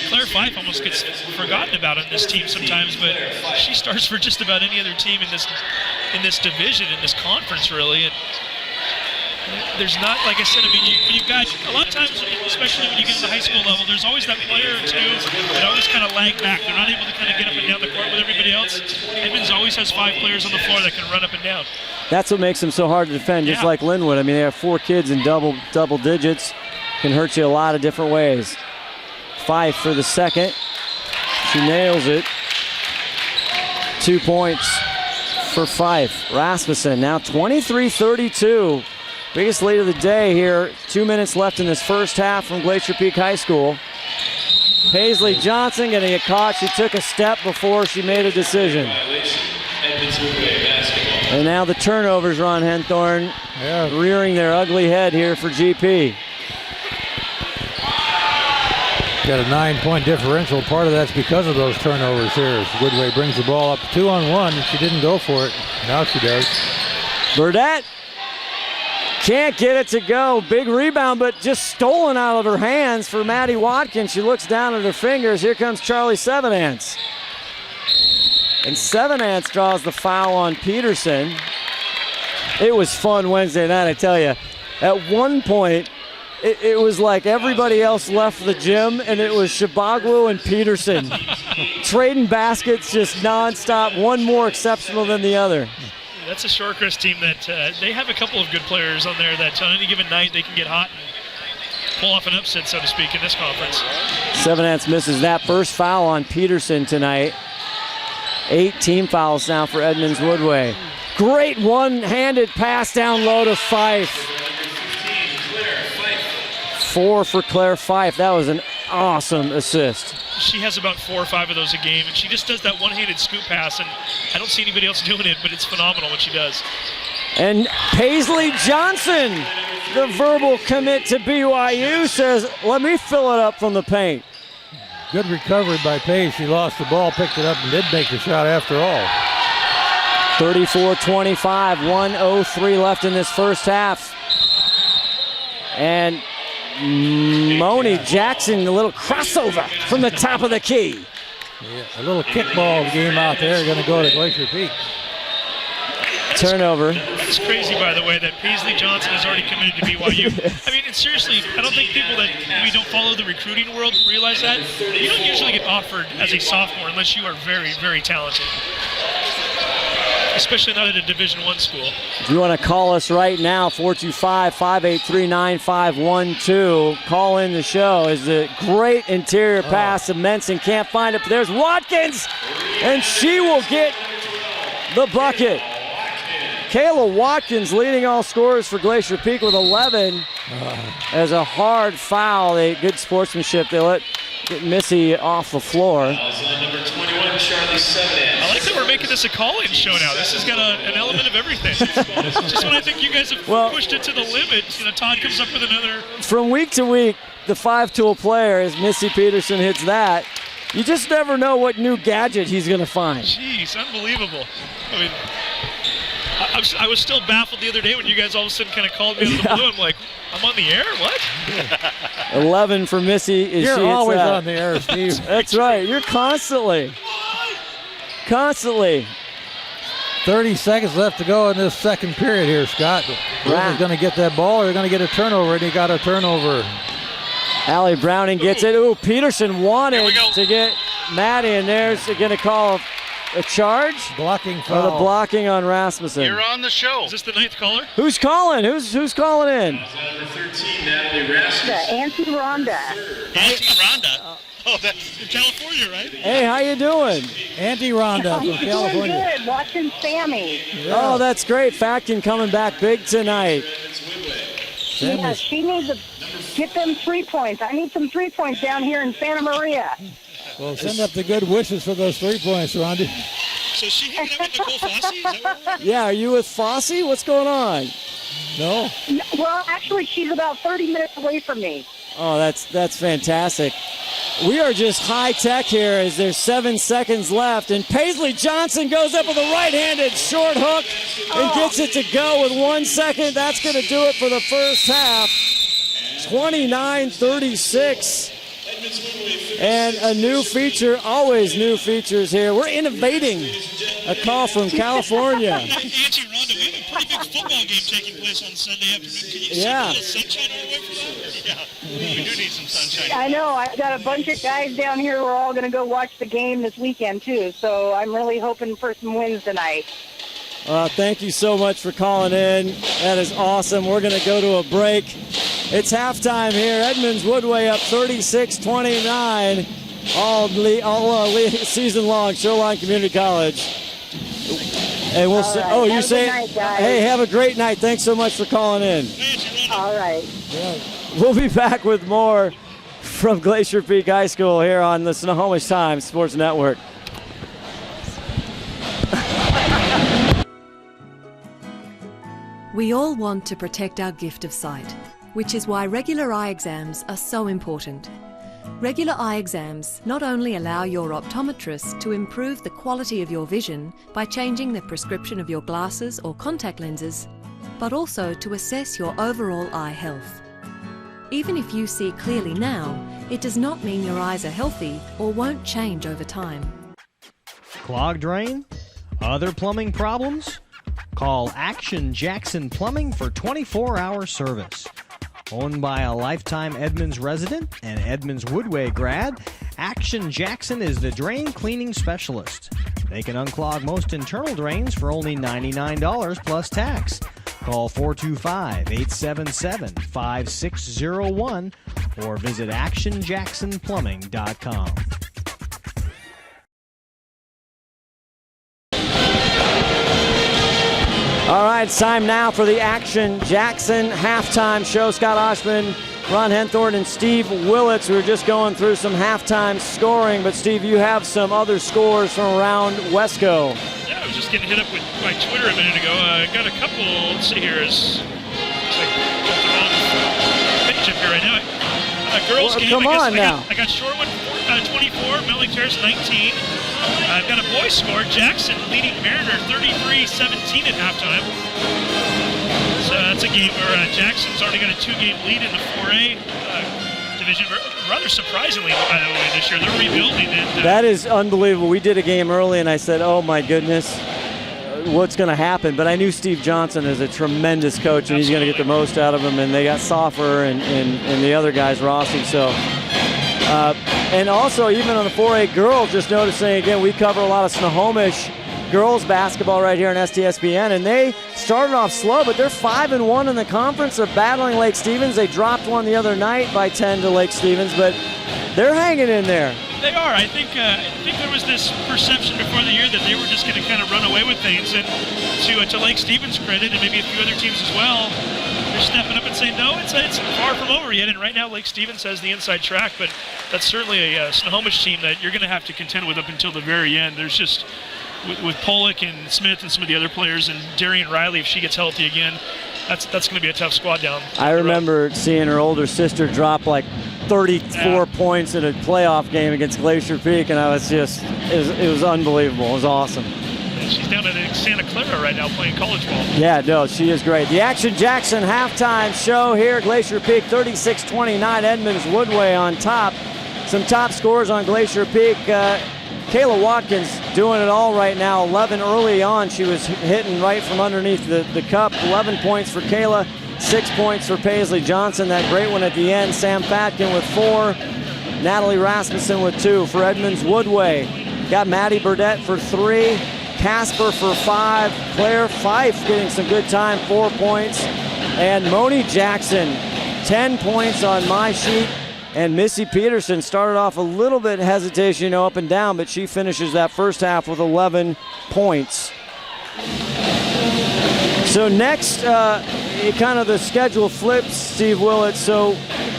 Speaker 8: Claire Fife almost gets forgotten about on this team sometimes, but she starts for just about any other team in this division, in this conference, really. And there's not, like I said, I mean, you've got a lot of times, especially when you get to the high school level, there's always that player or two that always kind of lag back. They're not able to kind of get up and down the court with everybody else. Edmonds always has 5 players on the floor that can run up and down.
Speaker 2: That's what makes them so hard to defend, just like Linwood. I mean, they have 4 kids in double digits. Can hurt you a lot of different ways. Fife for the second. She nails it. 2 points for Fife. Rasmussen now 23-32. Biggest lead of the day here. 2 minutes left in this first half from Glacier Peak High School. Paisley Johnson gonna get caught. She took a step before she made a decision. And now the turnovers, Ron Henthorne, rearing their ugly head here for GP.
Speaker 1: Got a 9-point differential. Part of that's because of those turnovers here. As Woodway brings the ball up 2-on-1. She didn't go for it. Now she does.
Speaker 2: Burdette can't get it to go. Big rebound, but just stolen out of her hands for Maddie Watkins. She looks down at her fingers. Here comes Charlie Sevenance. And Sevenance draws the foul on Peterson. It was fun Wednesday night, I tell you. At one point, it was like everybody else left the gym, and it was Shabaglu and Peterson. Trading baskets just nonstop, one more exceptional than the other.
Speaker 8: That's a Shorecrest team that they have a couple of good players on there that on any given night they can get hot and pull off an upset, so to speak, in this conference.
Speaker 2: Sevenance misses that first foul on Peterson tonight. 8 team fouls now for Edmonds Woodway. Great one-handed pass down low to Fife. 4 for Claire Fife. That was an awesome assist.
Speaker 8: She has about 4 or 5 of those a game, and she just does that one-handed scoop pass, and I don't see anybody else doing it, but it's phenomenal what she does.
Speaker 2: And Paisley Johnson, the verbal commit to BYU, says, let me fill it up from the paint.
Speaker 1: Good recovery by Paige. She lost the ball, picked it up, and did make the shot after all.
Speaker 2: 34-25, 1:03 left in this first half. And Moni Jackson, a little crossover from the top of the key.
Speaker 1: Yeah, a little kickball game out there, going to go to Glacier Peak.
Speaker 2: Turnover.
Speaker 8: It's crazy, by the way, that Paisley Johnson has already committed to BYU. I mean, and seriously, I don't think people that maybe don't follow the recruiting world realize that. You don't usually get offered as a sophomore unless you are very, very talented. Especially not at a Division I school.
Speaker 2: If you want to call us right now, 425-583-9512. Call in the show. Is the great interior pass of Menson. Can't find it, but there's Watkins, and she will get the bucket. Kayla Watkins leading all scorers for Glacier Peak with 11. As a hard foul, good sportsmanship. They let Missy off the floor.
Speaker 12: Number 21, Charlie Seven.
Speaker 8: I like that we're making this a call-in show now. This has got an element of everything. Just when I think you guys have pushed it to the limit, Todd comes up with another.
Speaker 2: From week to week, the 5-tool player, as Missy Peterson hits that, you just never know what new gadget he's going to find.
Speaker 8: Jeez, unbelievable. I mean, I was still baffled the other day when you guys all of a sudden kind of called me out of the blue. I'm like, I'm on the air? What?
Speaker 2: 11 for Missy.
Speaker 1: You're always on the air, Steve.
Speaker 2: That's right. You're constantly.
Speaker 1: 30 seconds left to go in this second period here, Scott. Grizzlies going to get that ball, or they're going to get a turnover, and he got a turnover.
Speaker 2: Allie Browning gets it. Ooh, Peterson wanted to get Maddie, and there's going to call a charge?
Speaker 1: Blocking foul.
Speaker 2: Or the blocking on Rasmussen.
Speaker 11: You're on the show.
Speaker 8: Is this the 9th caller?
Speaker 2: Who's calling? Who's calling in?
Speaker 12: Number 13, Natalie Rasmussen.
Speaker 13: Auntie Rhonda.
Speaker 11: Auntie Rhonda. Oh, that's in California, right?
Speaker 2: Hey, how you doing?
Speaker 1: Auntie Rhonda from California.
Speaker 13: Doing good, watching Sammy.
Speaker 1: Yeah.
Speaker 2: Oh, that's great. Facton coming back big tonight.
Speaker 13: Yeah, she needs to get them 3 points. I need some 3 points down here in Santa Maria.
Speaker 1: Well, send up the good wishes for those 3 points, Rhonda.
Speaker 8: So is she hanging out with Nicole Fossey? Is that right?
Speaker 2: Yeah, are you with Fossey? What's going on?
Speaker 1: No?
Speaker 13: Well, actually, she's about 30 minutes away from me.
Speaker 2: Oh, that's fantastic. We are just high tech here as there's 7 seconds left, and Paisley Johnson goes up with a right-handed short hook and gets it to go with 1 second. That's going to do it for the first half. 29-36. And a new feature, always new features here. We're innovating. A call from California.
Speaker 8: Auntie Rhonda, we have a pretty big football game taking place on Sunday afternoon. Can you send a little sunshine our way for that?
Speaker 11: Yeah, we do need some sunshine.
Speaker 13: I know. I've got a bunch of guys down here. We're all going to go watch the game this weekend, too. So I'm really hoping for some wins tonight.
Speaker 2: Thank you so much for calling in. That is awesome. We're going to go to a break. It's halftime here. Edmonds Woodway up 36-29 all season long. Shoreline Community College. And we'll say,
Speaker 13: right.
Speaker 2: you say, hey, have a great night. Thanks so much for calling in.
Speaker 13: All right.
Speaker 1: Yeah.
Speaker 2: We'll be back with more from Glacier Peak High School here on the Snohomish Times Sports Network.
Speaker 4: We all want to protect our gift of sight, which is why regular eye exams are so important. Regular eye exams not only allow your optometrist to improve the quality of your vision by changing the prescription of your glasses or contact lenses, but also to assess your overall eye health. Even if you see clearly now, it does not mean your eyes are healthy or won't change over time.
Speaker 10: Clogged drain? Other plumbing problems? Call Action Jackson Plumbing for 24-hour service. Owned by a lifetime Edmonds resident and Edmonds Woodway grad, Action Jackson is the drain cleaning specialist. They can unclog most internal drains for only $99 plus tax. Call 425-877-5601 or visit actionjacksonplumbing.com.
Speaker 2: All right, it's time now for the Action Jackson halftime show. Scott Oshman, Ron Henthorne, and Steve Willits. We were just going through some halftime scoring, but Steve, you have some other scores from around Wesco.
Speaker 8: Yeah, I was just getting hit up with my Twitter a minute ago. I got a couple, let's see here, looks like I jumped the wrong page up here right now. Girls game,
Speaker 2: come on now.
Speaker 8: I got Shorewood 24, Melly Terrace 19. I've got a boys score, Jackson leading Mariner 33-17 at halftime. So that's a game where Jackson's already got a 2-game lead in the 4A division. Rather surprisingly, by the way, this year. They're rebuilding. And,
Speaker 2: that is unbelievable. We did a game early, and I said, oh, my goodness, what's going to happen? But I knew Steve Johnson is a tremendous coach, and he's going to get the most out of him. And they got Soffer and the other guys, Rossi. So, and also, even on the 4A girls, just noticing, again, we cover a lot of Snohomish girls basketball right here on STSPN, and they started off slow, but they're 5-1 in the conference. They're battling Lake Stevens. They dropped one the other night by 10 to Lake Stevens, but they're hanging in there.
Speaker 8: They are. I think there was this perception before the year that they were just going to kind of run away with things. And to Lake Stevens' credit, and maybe a few other teams as well, they're stepping up and saying, no, it's far from over yet. And right now, Lake Stevens has the inside track, but that's certainly a Snohomish team that you're going to have to contend with up until the very end. There's just, with Pollock and Smith and some of the other players, and Darian Riley, if she gets healthy again, that's going to be a tough squad down.
Speaker 2: I remember seeing her older sister drop like 34 points in a playoff game against Glacier Peak, and I was just, it was unbelievable. It was awesome.
Speaker 8: She's down at Santa Clara right now playing college ball.
Speaker 2: Yeah, no, she is great. The Action Jackson halftime show here. Glacier Peak 36-29, Edmonds Woodway on top. Some top scores on Glacier Peak. Kayla Watkins doing it all right now. 11 early on. She was hitting right from underneath the cup. 11 points for Kayla, 6 points for Paisley Johnson. That great one at the end. Sam Fatkin with 4. Natalie Rasmussen with 2 for Edmonds Woodway. Got Maddie Burdett for 3. Casper for 5. Claire Fife getting some good time, 4 points. And Moni Jackson, 10 points on my sheet. And Missy Peterson started off a little bit hesitation, up and down, but she finishes that first half with 11 points. So next, kind of the schedule flips, Steve Willett. So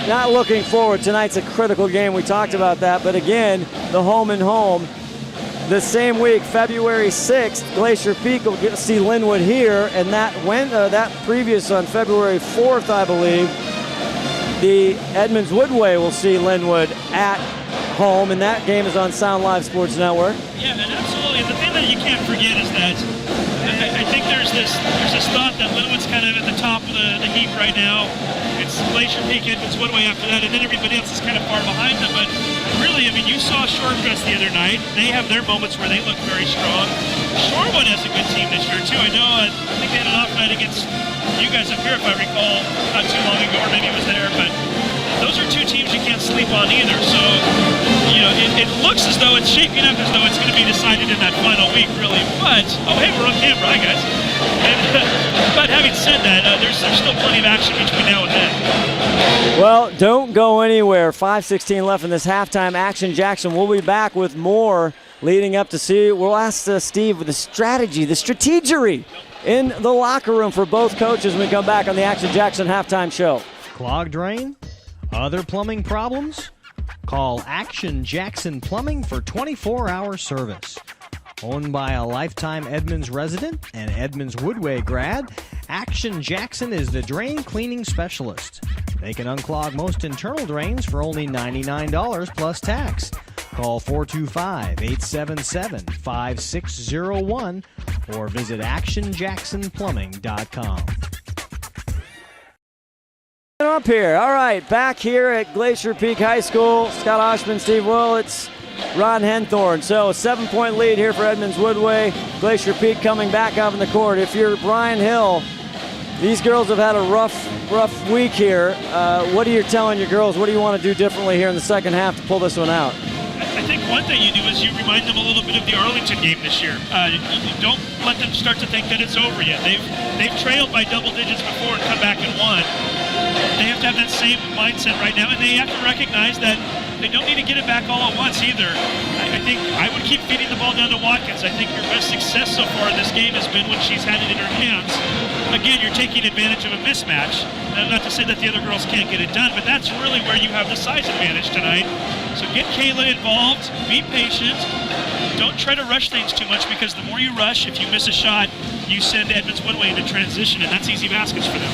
Speaker 2: not looking forward. Tonight's a critical game. We talked about that. But again, the home and home. The same week, February 6th, Glacier Peak will get to see Linwood here. And that previous on February 4th, I believe, the Edmonds Woodway will see Linwood at home, and that game is on Sound Live Sports Network.
Speaker 8: Yeah, and absolutely. And the thing that you can't forget is that I think there's this thought that Linwood's kind of at the top of the heap right now. It's Glacier Peak, Edmonds Woodway after that, and then everybody else is kind of far behind them. But really, you saw Shorecrest the other night. They have their moments where they look very strong. Shorewood has a good team this year, too. I think they had an off night against you guys up here, if I recall, not too long ago, or maybe it was there, but those are two teams you can't sleep on either. So, it looks as though it's shaping up as though it's going to be decided in that final week, really. But, oh, hey, we're on camera. Hi, guys. But having said that, there's still plenty of action between now and then.
Speaker 2: Well, don't go anywhere. 5:16 left in this halftime. Action Jackson. We'll be back with more leading up to see. We'll ask Steve the strategy, the strategery in the locker room for both coaches when we come back on the Action Jackson halftime show.
Speaker 10: Clogged drain? Other plumbing problems? Call Action Jackson Plumbing for 24-hour service. Owned by a lifetime Edmonds resident and Edmonds Woodway grad, Action Jackson is the drain cleaning specialist. They can unclog most internal drains for only $99 plus tax. Call 425-877-5601 or visit actionjacksonplumbing.com.
Speaker 2: Up here. All right, back here at Glacier Peak High School. Scott Oshman, Steve Willits, Ron Henthorn. So a 7-point lead here for Edmonds Woodway. Glacier Peak coming back up in the court. If you're Brian Hill, these girls have had a rough week here. What are you telling your girls? What do you want to do differently here in the second half to pull this one out?
Speaker 8: I think one thing you do is you remind them a little bit of the Arlington game this year. You don't let them start to think that it's over yet. They've trailed by double digits before and come back and won. They have to have that same mindset right now, and they have to recognize that they don't need to get it back all at once either. I think I would keep feeding the ball down to Watkins. I think your best success so far in this game has been when she's had it in her hands. Again, you're taking advantage of a mismatch. Not to say that the other girls can't get it done, but that's really where you have the size advantage tonight. So get Kayla involved, be patient. Don't try to rush things too much, because the more you rush, if you miss a shot, you send Edmonds Woodway into transition, and that's easy baskets for them.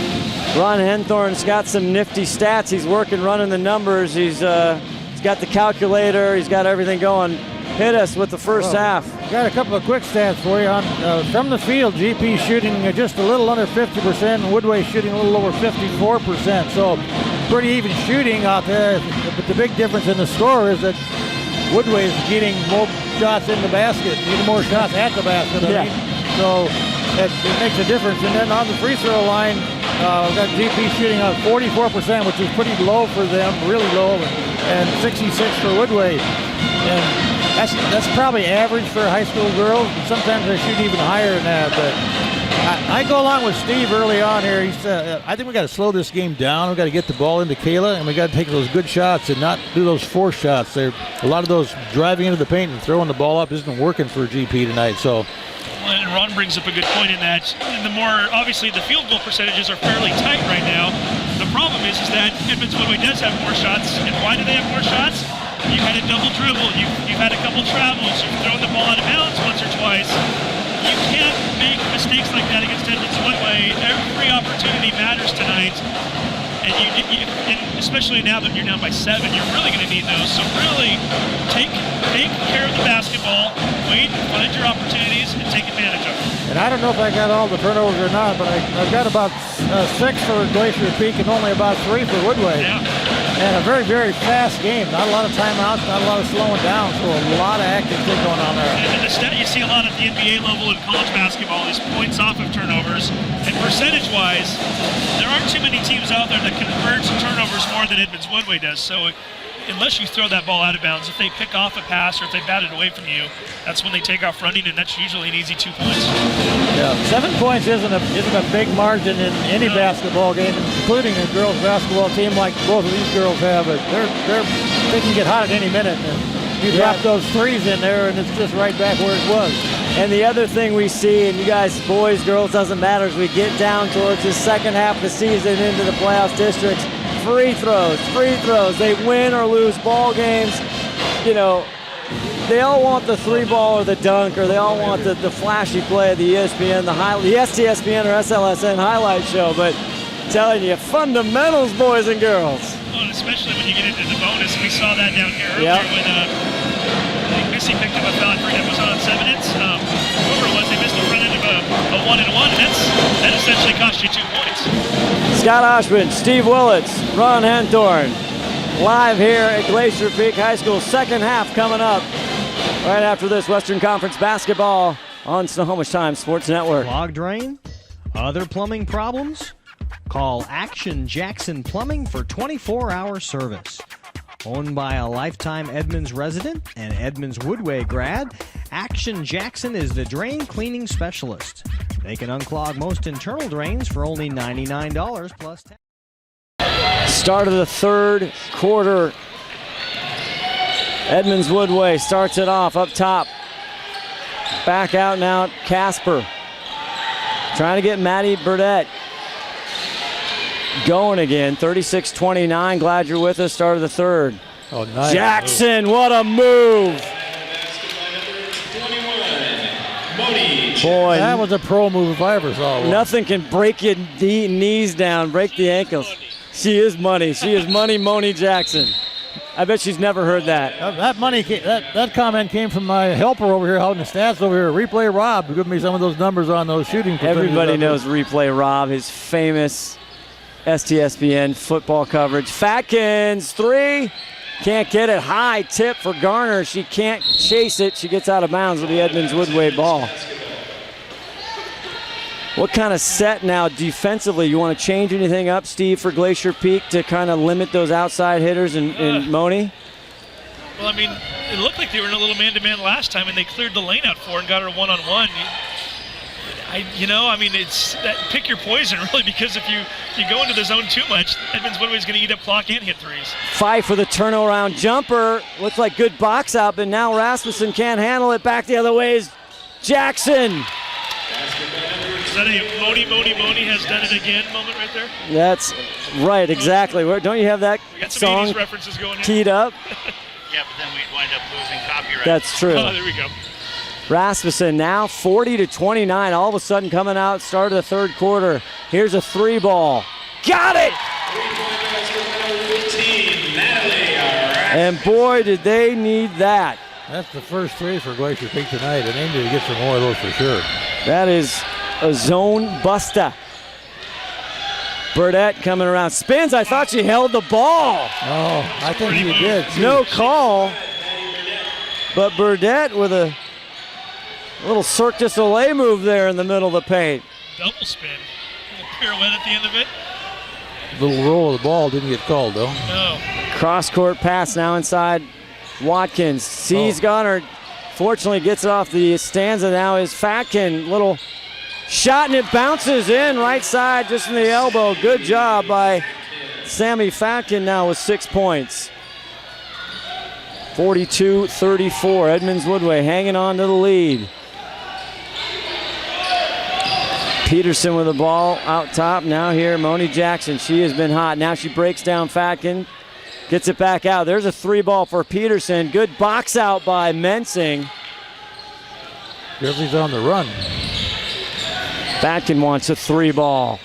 Speaker 2: Ron Henthorn's got some nifty stats. He's running the numbers. He's got the calculator. He's got everything going. Hit us with the first half.
Speaker 1: Got a couple of quick stats for you. From the field, GP shooting just a little under 50%, and Woodway shooting a little over 54%. So pretty even shooting out there. But the big difference in the score is that Woodway is getting more shots in the basket, even more shots at the basket. I mean. So it makes a difference. And then on the free throw line, we've got GP shooting at 44%, which is pretty low for them, really low, and 66 for Woodway. And That's probably average for high school girls. Sometimes they shoot even higher than that. But I go along with Steve early on here. He said, I think we got to slow this game down. We got to get the ball into Kayla, and we got to take those good shots and not do those forced shots. A lot of those driving into the paint and throwing the ball up isn't working for GP tonight. So.
Speaker 8: And Ron brings up a good point in that. The more, obviously, the field goal percentages are fairly tight right now. The problem is that Edmonds Woodway does have more shots. And why do they have more shots? You've had a double dribble. You've had a couple travels. You've thrown the ball out of bounds once or twice. You can't make mistakes like that against Edmonds Woodway. Every opportunity matters tonight. And and especially now that you're down by 7, you're really going to need those. So really, take care of the basketball, wait, find your opportunities, and take advantage of them.
Speaker 1: And I don't know if I got all the turnovers or not, but I've got about 6 for Glacier Peak and only about 3 for Woodway.
Speaker 8: Yeah.
Speaker 1: And a very, very fast game. Not a lot of timeouts, not a lot of slowing down, so a lot of activity going on there.
Speaker 8: And the stat you see a lot at the NBA level in college basketball is points off of turnovers. And percentage-wise, there aren't too many teams out there that convert turnovers more than Edmonds Woodway does. So unless you throw that ball out of bounds, if they pick off a pass or if they bat it away from you, that's when they take off running, and that's usually an easy 2 points.
Speaker 1: Yeah, 7 points isn't a big margin in any basketball game, including a girls basketball team like both of these girls have. But they can get hot at any minute. And you drop those threes in there, and it's just right back where it was.
Speaker 2: And the other thing we see, and you guys, boys, girls, doesn't matter, as we get down towards the second half of the season into the playoff districts, free throws. They win or lose ball games. You know, they all want the 3-ball or the dunk, or they all want the flashy play of the ESPN, the STSPN or SLSN highlight show. But I'm telling you, fundamentals, boys and girls.
Speaker 8: Well, and especially when you get into the bonus. We saw that down here earlier when I think Missy picked up a foul. I forget, was on 7 hits. Whoever it was, they missed the front end of a 1-and-1, and that essentially cost you 2 points.
Speaker 2: Scott Oshman, Steve Willits, Ron Hentorn, live here at Glacier Peak High School. Second half coming up right after this. Western Conference basketball on Snohomish Times Sports Network.
Speaker 10: Clogged drain? Other plumbing problems? Call Action Jackson Plumbing for 24-hour service. Owned by a lifetime Edmonds resident and Edmonds Woodway grad, Action Jackson is the drain cleaning specialist. They can unclog most internal drains for only $99 plus tax.
Speaker 2: Start of the third quarter. Edmonds Woodway starts it off up top. Back out now, Casper. Trying to get Maddie Burdett going again. 36-29. Glad you're with us. Start of the third.
Speaker 1: Oh, nice.
Speaker 2: Jackson, what a move. Boy,
Speaker 1: that was a pro move if I ever saw one.
Speaker 2: Nothing can break your knees down, break the ankles. She is money. She is money, Moni Jackson. I bet she's never heard that.
Speaker 1: That comment came from my helper over here out in the stats over here. Replay Rob giving me some of those numbers on those shooting percentages.
Speaker 2: Everybody knows Replay Rob, his famous STSPN football coverage. Fatkins, 3. Can't get it. High tip for Garner. She can't chase it. She gets out of bounds with the Edmonds Woodway ball. What kind of set now defensively? You want to change anything up, Steve, for Glacier Peak to kind of limit those outside hitters and Moni?
Speaker 8: Well, I mean, it looked like they were in a little man-to-man last time, and they cleared the lane out for her and got her one-on-one. It's that pick your poison, really, because if you go into the zone too much, Edmonds Woodway is going to eat up clock and hit threes.
Speaker 2: Fight for the turnaround jumper. Looks like good box out, but now Rasmussen can't handle it. Back the other way is Jackson.
Speaker 8: Is that a Moni has done it again moment right there?
Speaker 2: That's right, exactly. Don't you have that
Speaker 8: We got some
Speaker 2: song
Speaker 8: 80s references going in.
Speaker 2: teed up?
Speaker 11: Yeah, but then we'd wind up losing copyright.
Speaker 2: That's true.
Speaker 8: Oh, there we go.
Speaker 2: Rasmussen now 40-29. All of a sudden coming out, start of the third quarter. Here's a 3-ball. Got it! And boy, did they need that.
Speaker 1: That's the first 3 for Glacier Peak tonight, and they need to get some more of those for sure.
Speaker 2: That is a zone buster. Burdett coming around. Spins. I thought she held the ball.
Speaker 1: Oh, I think you did. Too.
Speaker 2: No call. But Burdett with a little Cirque du Soleil move there in the middle of the paint.
Speaker 8: Double spin. A little pirouette at the end of it.
Speaker 1: Little roll of the ball didn't get called, though.
Speaker 8: No.
Speaker 2: Cross-court pass now inside Watkins sees Gunner. Fortunately gets it off the stanza now is Fatkin. Little shot and it bounces in right side just in the elbow. Good job by Sammy Fatkin now with 6 points. 42-34. Edmonds Woodway hanging on to the lead. Peterson with the ball out top. Now here, Moni Jackson. She has been hot. Now she breaks down Fatkin. Gets it back out. There's a 3-ball for Peterson. Good box out by Mensing.
Speaker 1: Grizzlies on the run.
Speaker 2: Fatkin wants a 3-ball.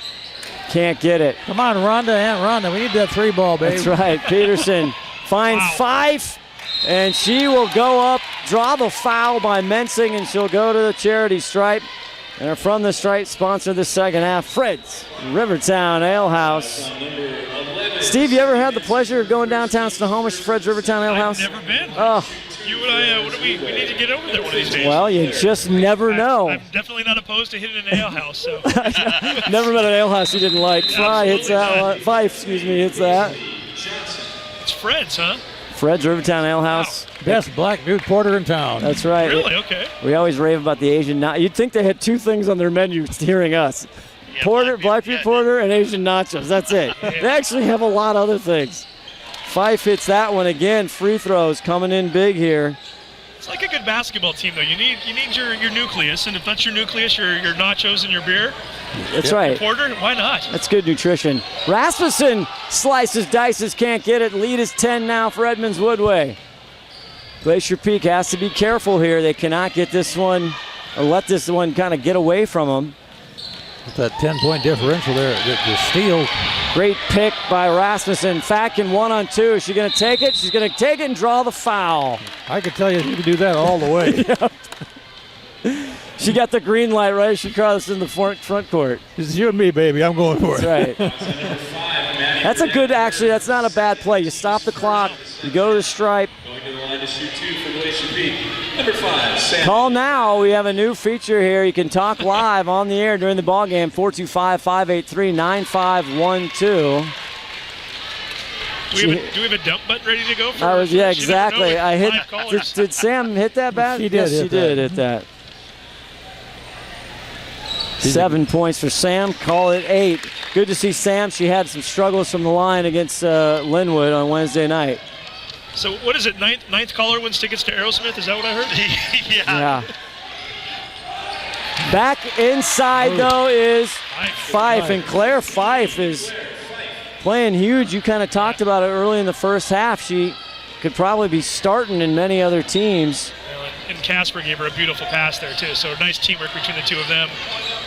Speaker 2: Can't get it.
Speaker 1: Come on, Rhonda, Aunt Rhonda. We need that 3-ball, baby.
Speaker 2: That's right. Peterson finds Fife, and she will go up, draw the foul by Mensing, and she'll go to the charity stripe. And from the stripe, sponsor the second half, Fred's Rivertown Ale House. Steve, you ever had the pleasure of going downtown Snohomish to Fred's Rivertown Ale House?
Speaker 8: I've never been.
Speaker 2: Oh.
Speaker 8: You and I, we need to get over there one of these days.
Speaker 2: Well, you just never know.
Speaker 8: I'm definitely not opposed to hitting an ale house. So.
Speaker 2: Never met an ale house you didn't like. Fry hits that one. Fife, hits that.
Speaker 8: It's Fred's, huh?
Speaker 2: Fred's Rivertown Ale House.
Speaker 8: Wow.
Speaker 1: Best black dude porter in town.
Speaker 2: That's right.
Speaker 8: Really? Okay.
Speaker 2: We always rave about the Asian. You'd think they had 2 things on their menu hearing us.
Speaker 8: Yeah,
Speaker 2: Porter, Blackbeard Porter, and Asian nachos. That's it. They actually have a lot of other things. Fife hits that one again. Free throws coming in big here.
Speaker 8: It's like a good basketball team, though. You need your nucleus, and if that's your nucleus, your nachos and your beer.
Speaker 2: That's right.
Speaker 8: Porter, why not?
Speaker 2: That's good nutrition. Rasmussen slices, dices, can't get it. Lead is 10 now for Edmonds Woodway. Glacier Peak has to be careful here. They cannot get this one, or let this one kind of get away from them.
Speaker 1: With that 10-point differential there, the steal.
Speaker 2: Great pick by Rasmussen. Fatkin 1-on-2. Is she going to take it? She's going to take it and draw the foul.
Speaker 1: I could tell you can do that all the way.
Speaker 2: Yeah. She got the green light right as she crossed in the front court.
Speaker 1: It's you and me, baby. I'm going for it.
Speaker 2: That's right. That's a good, actually, that's not a bad play. You stop the clock, you go to the stripe.
Speaker 12: Going to the line to shoot 2 for Glacier Peak. Number 5, Sam.
Speaker 2: Call now. We have a new feature here. You can talk live on the air during the ball game. 425-583-9512.
Speaker 8: Do we have a dump button ready to go?
Speaker 2: Yeah, exactly. I hit. Did Sam hit that bat?
Speaker 1: She did.
Speaker 2: Yes, she did hit that. 7 points for Sam. Call it 8. Good to see Sam. She had some struggles from the line against Linwood on Wednesday night.
Speaker 8: So what is it? Ninth caller wins tickets to Aerosmith? Is that what I heard?
Speaker 2: Yeah. Back inside though is Fife, and Claire Fife is playing huge. You kind of talked about it early in the first half. She could probably be starting in many other teams.
Speaker 8: And Casper gave her a beautiful pass there too. So nice teamwork between the two of them.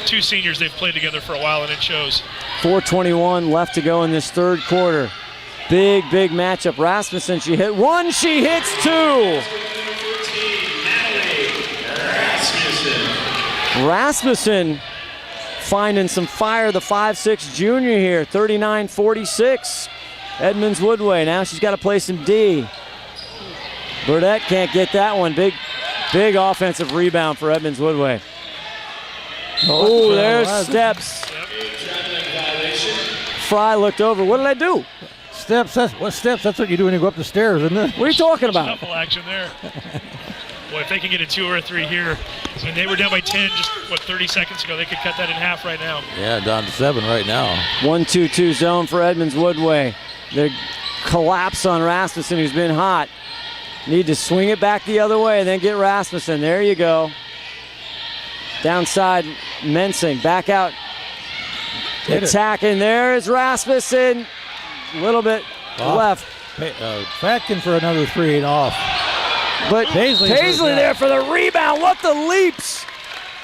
Speaker 8: 2 seniors, they've played together for a while and it shows.
Speaker 2: 4:21 left to go in this third quarter. Big matchup. Rasmussen, she hit 1, she hits 2. Rasmussen finding some fire, the 5'6" junior here. 39-46. Edmonds Woodway. Now she's got to play some D. Burdette can't get that one. Big offensive rebound for Edmonds Woodway. Oh, there's steps. Fry looked over. What did I do?
Speaker 1: Steps. What steps? That's what you do when you go up the stairs, isn't it?
Speaker 2: What are you talking about?
Speaker 8: Shuffle action there. Boy, if they can get a 2 or a 3 here, I mean, they were down by 10 just 30 seconds ago. They could cut that in half right now.
Speaker 1: Yeah, down to 7 right now.
Speaker 2: 1-2-2 zone for Edmonds Woodway. They collapse on Rasmussen, who's been hot. Need to swing it back the other way and then get Rasmussen. There you go. Downside, Mensing. Back out. Attacking. There is Rasmussen. A little bit left.
Speaker 1: Fatkin for another 3 and off.
Speaker 2: But Paisley there for the rebound. What the leaps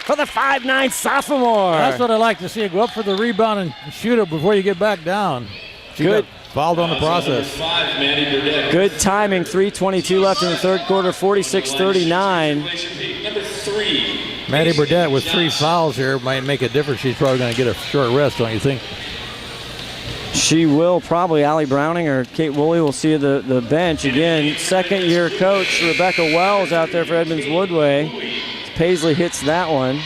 Speaker 2: for the 5'9" sophomore.
Speaker 1: That's what I like to see. Go up for the rebound and shoot it before you get back down. She got fouled on the process.
Speaker 2: Good timing. 3:22 left in the third quarter. 46-39.
Speaker 12: Number 3.
Speaker 1: Maddie Burdette with 3 fouls here might make a difference. She's probably going to get a short rest, don't you think?
Speaker 2: She will probably. Allie Browning or Kate Woolley will see the bench. Again, second-year coach Rebecca Wells out there for Edmonds Woodway. Paisley hits that one.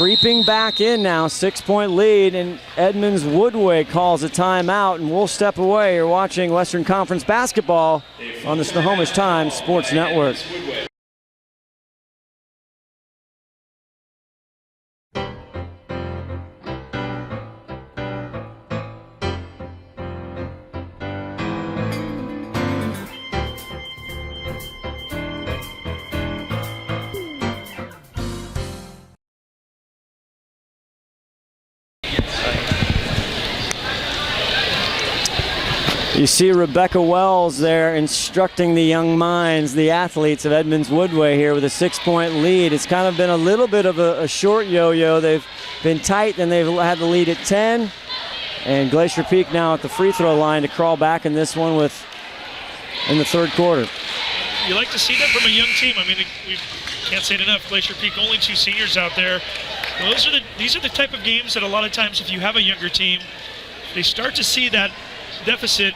Speaker 2: creeping back in now, 6-point lead, and Edmonds Woodway calls a timeout, and we'll step away. You're watching Western Conference basketball on the Snohomish Times Sports Network. You see Rebecca Wells there instructing the young minds, the athletes of Edmonds Woodway here with a 6-point lead. It's kind of been a little bit of a short yo-yo. They've been tight, and they've had the lead at 10. And Glacier Peak now at the free throw line to crawl back in this one in the third quarter.
Speaker 8: You like to see that from a young team. I mean, we can't say it enough. Glacier Peak, only 2 seniors out there. These are the type of games that a lot of times, if you have a younger team, they start to see that deficit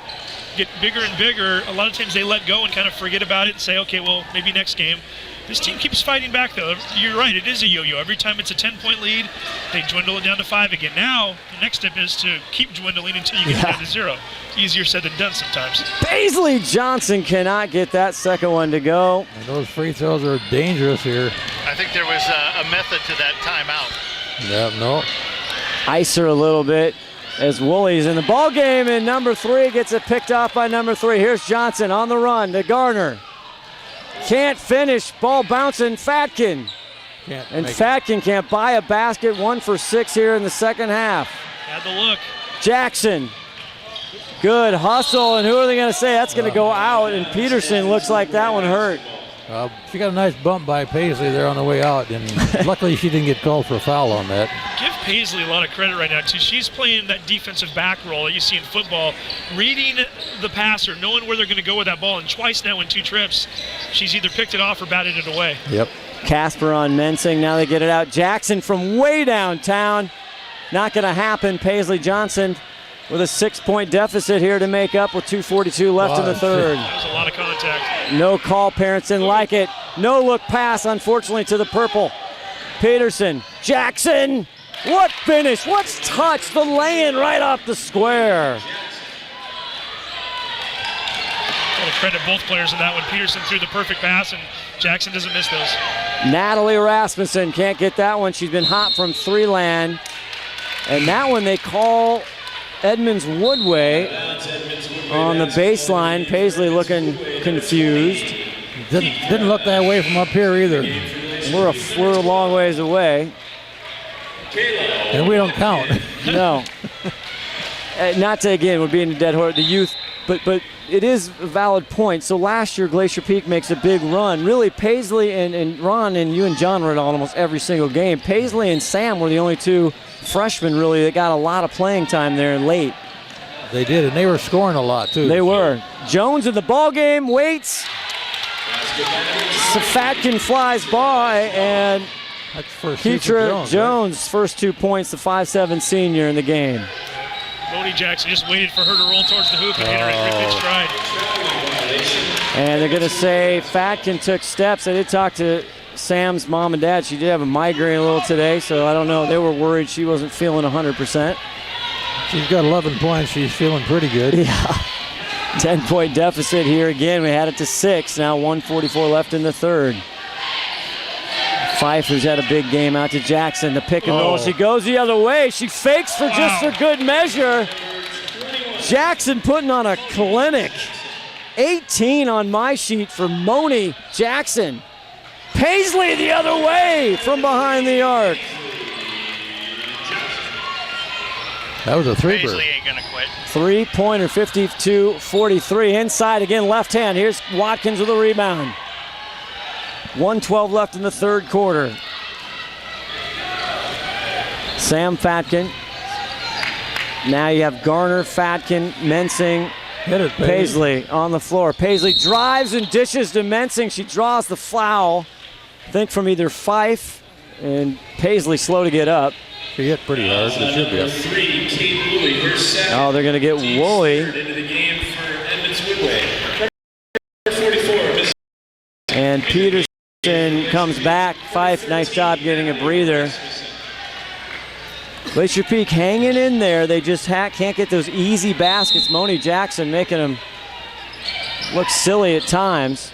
Speaker 8: get bigger and bigger. A lot of times they let go and kind of forget about it and say, okay, well, maybe next game. This team keeps fighting back, though. You're right, it is a yo-yo. Every time it's a 10-point lead, they dwindle it down to 5 again. Now, the next step is to keep dwindling until you get down to 0. Easier said than done sometimes.
Speaker 2: Paisley Johnson cannot get that second one to go.
Speaker 1: And those free throws are dangerous here.
Speaker 11: I think there was a method to that timeout.
Speaker 1: Yeah, no.
Speaker 2: Ice her a little bit as Wooley's in the ball game, and number 3 gets it picked off by number 3. Here's Johnson on the run to Garner. Can't finish, ball bouncing, Fatkin. Fatkin can't buy a basket. 1 for 6 here in the second half.
Speaker 8: Had the look.
Speaker 2: Jackson, good hustle, and who are they going to say? That's going to go out, and Peterson looks like that one hurt.
Speaker 1: She got a nice bump by Paisley there on the way out, and luckily she didn't get called for a foul on that.
Speaker 8: Give Paisley a lot of credit right now, too. She's playing that defensive back role that you see in football, reading the passer, knowing where they're going to go with that ball, and twice now in 2 trips, she's either picked it off or batted it away.
Speaker 1: Yep.
Speaker 2: Casper on Mensing, now they get it out. Jackson from way downtown. Not going to happen. Paisley Johnson with a 6-point deficit here to make up with 2:42 left in the third.
Speaker 8: That was a lot of contact.
Speaker 2: No call, parents didn't like it. No look pass, unfortunately, to the purple. Peterson, Jackson, what finish, what's touch, the lay-in right off the square.
Speaker 8: Got to credit both players in that one. Peterson threw the perfect pass, and Jackson doesn't miss those.
Speaker 2: Natalie Rasmussen can't get that one. She's been hot from 3 land. And that one they call Edmonds Woodway on the baseline. Paisley looking confused.
Speaker 1: Didn't look that way from up here either.
Speaker 2: We're a long ways away.
Speaker 1: And we don't count.
Speaker 2: No. Not to, again, we're being a dead horse, the youth, but it is a valid point. So last year, Glacier Peak makes a big run. Really, Paisley and Ron and you and John were in almost every single game. Paisley and Sam were the only 2 freshmen, really, that got a lot of playing time there late.
Speaker 1: They did, and they were scoring a lot, too.
Speaker 2: They were. Jones in the ball game, waits. Safatkin flies by, and Keitra Jones, first 2 points, the 5'7" senior in the game.
Speaker 8: Bodie Jackson just waited for her to roll towards the hoop and hit her in mid-stride.
Speaker 2: And they're going to say Fatkin took steps. I did talk to Sam's mom and dad. She did have a migraine a little today, so I don't know. They were worried she wasn't feeling 100%.
Speaker 1: She's got 11 points. She's feeling pretty good.
Speaker 2: Yeah. 10-point deficit here again. We had it to 6. Now 1:44 left in the third. Pfeiffer's had a big game out to Jackson. The pick and roll. She goes the other way. She fakes for just a good measure. Jackson putting on a clinic. 18 on my sheet for Moni Jackson. Paisley the other way from behind the arc.
Speaker 1: That was a 3-pointer.
Speaker 11: Paisley ain't gonna quit.
Speaker 2: 3-pointer, 52-43. Inside again, left hand. Here's Watkins with a rebound. 1:12 left in the third quarter. Sam Fatkin. Now you have Garner, Fatkin, Mensing, Paisley on the floor. Paisley drives and dishes to Mensing. She draws the foul. I think from either Fife and Paisley slow to get up.
Speaker 1: She hit pretty hard. They should be up.
Speaker 2: Oh, they're going to get Woolley.
Speaker 12: Into the game for Edmonds Woodway. 44.
Speaker 2: And Peterson comes back. Fife, nice job getting a breather. Glacier Peak hanging in there. They just can't get those easy baskets. Moni Jackson making them look silly at times.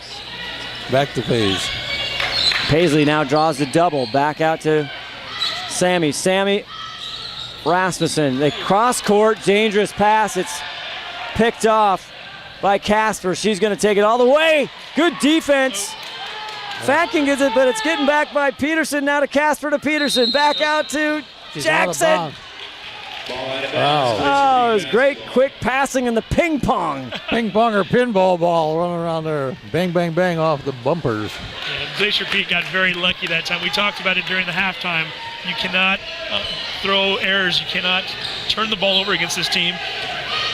Speaker 1: Back to Paisley.
Speaker 2: Paisley now draws the double. Back out to Sammy. Sammy Rasmussen. They cross court. Dangerous pass. It's picked off by Casper. She's going to take it all the way. Good defense. Fatkin gets it, but it's getting back by Peterson. Now to Casper to Peterson. Back out to Jackson.
Speaker 1: Wow.
Speaker 2: Oh, it was great quick passing in the ping pong.
Speaker 1: Ping pong or pinball ball running around there. Bang, bang, bang off the bumpers.
Speaker 8: Yeah, Glacier Peak got very lucky that time. We talked about it during the halftime. You cannot throw errors. You cannot turn the ball over against this team.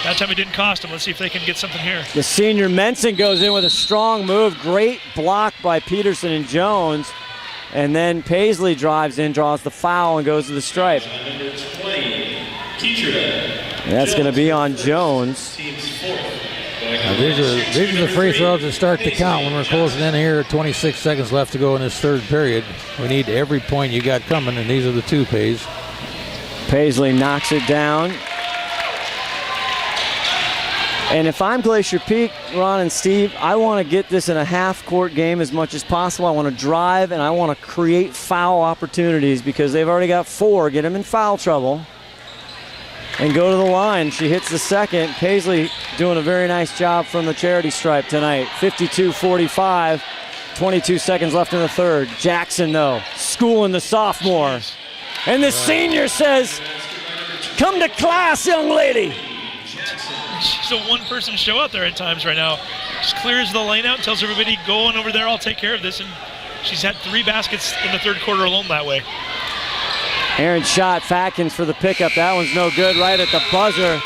Speaker 8: That time it didn't cost them. Let's see if they can get something here.
Speaker 2: The senior Menson goes in with a strong move. Great block by Peterson and Jones. And then Paisley drives in, draws the foul, and goes to the stripe. That's going to be on Jones.
Speaker 1: Now these are the free throws that start to count when we're closing in here. 26 seconds left to go in this third period. We need every point you got coming, and these are the two pays.
Speaker 2: Paisley knocks it down. And if I'm Glacier Peak, Ron and Steve, I want to get this in a half-court game as much as possible. I want to drive, and I want to create foul opportunities because they've already got 4. Get them in foul trouble and go to the line. She hits the second. Paisley doing a very nice job from the charity stripe tonight. 52-45, 22 seconds left in the third. Jackson, though, schooling the sophomore. And the senior says, "Come to class, young lady."
Speaker 8: She's a one-person show out there at times right now. Just clears the lane out and tells everybody, go on over there, I'll take care of this. And she's had 3 baskets in the third quarter alone that way.
Speaker 2: Aaron shot, Fatkins for the pickup. That one's no good, right at the buzzer.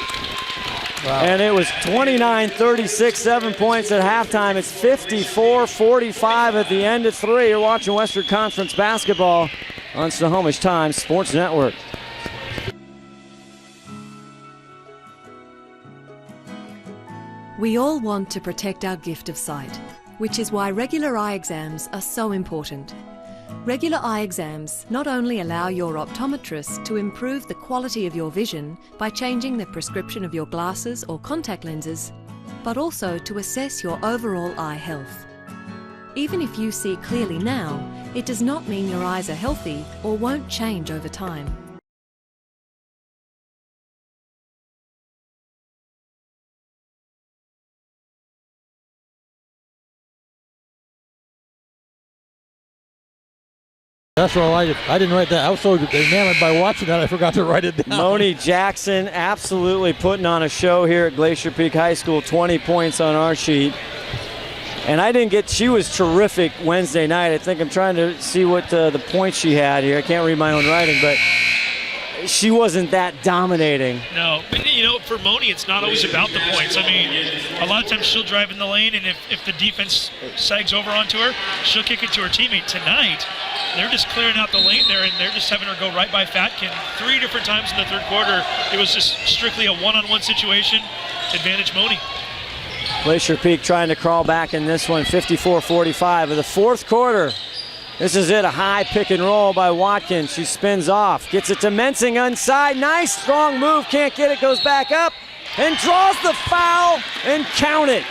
Speaker 2: Wow. And it was 29-36, 7 points at halftime. It's 54-45 at the end of 3. You're watching Western Conference basketball on Snohomish Times Sports Network.
Speaker 4: We all want to protect our gift of sight, which is why regular eye exams are so important. Regular eye exams not only allow your optometrist to improve the quality of your vision by changing the prescription of your glasses or contact lenses, but also to assess your overall eye health. Even if you see clearly now, it does not mean your eyes are healthy or won't change over time.
Speaker 1: That's all I didn't write that. I was so enamored by watching that I forgot to write it down.
Speaker 2: Moni Jackson absolutely putting on a show here at Glacier Peak High School. 20 points on our sheet. And she was terrific Wednesday night. I think I'm trying to see what the points she had here. I can't read my own writing, but she wasn't that dominating.
Speaker 8: No, but for Moni, it's not always about the points. I mean, a lot of times she'll drive in the lane, and if the defense sags over onto her, she'll kick it to her teammate. Tonight, they're just clearing out the lane there, and they're just having her go right by Fatkin 3 different times in the third quarter. It was just strictly a one-on-one situation. Advantage Moni.
Speaker 2: Glacier Peak trying to crawl back in this one, 54-45 of the fourth quarter. This is it, a high pick and roll by Watkins. She spins off, gets it to Mensing inside. Nice strong move, can't get it, goes back up and draws the foul and count it.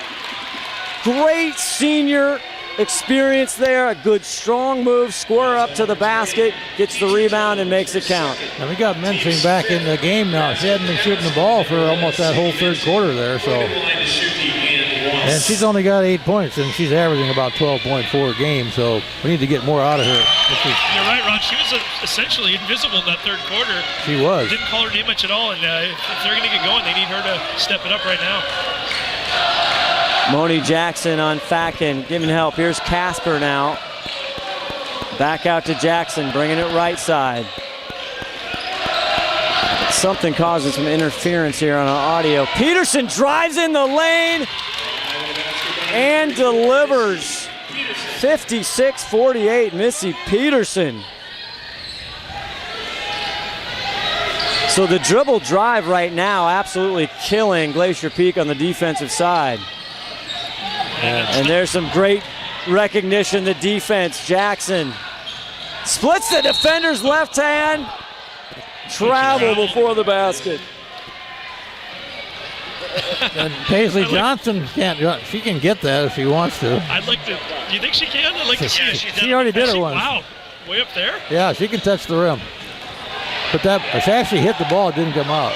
Speaker 2: Great senior experience there, a good strong move, square up to the basket, gets the rebound and makes it count.
Speaker 1: And we got Mensing back in the game now. She hadn't been shooting the ball for almost that whole third quarter there, so. And she's only got 8 points, and she's averaging about 12.4 a game, so we need to get more out of her.
Speaker 8: You're right, Ron. She was essentially invisible in that third quarter.
Speaker 1: She was.
Speaker 8: Didn't call her name much at all, and if they're going to get going, they need her to step it up right now.
Speaker 2: Moni Jackson on Fatkin, giving help. Here's Casper now. Back out to Jackson, bringing it right side. Something causing some interference here on our audio. Peterson drives in the lane and delivers. 56-48, Missy Peterson. So the dribble drive right now absolutely killing Glacier Peak on the defensive side. And there's some great recognition, the defense. Jackson splits the defender's left hand. travel before the basket.
Speaker 1: And Paisley Johnson can't. She can get that if she wants to.
Speaker 8: I'd like to. Do you think she can? I'd like to see it.
Speaker 1: She already did it once.
Speaker 8: Wow, way up there.
Speaker 1: Yeah, she can touch the rim. But she actually hit the ball. It didn't come out.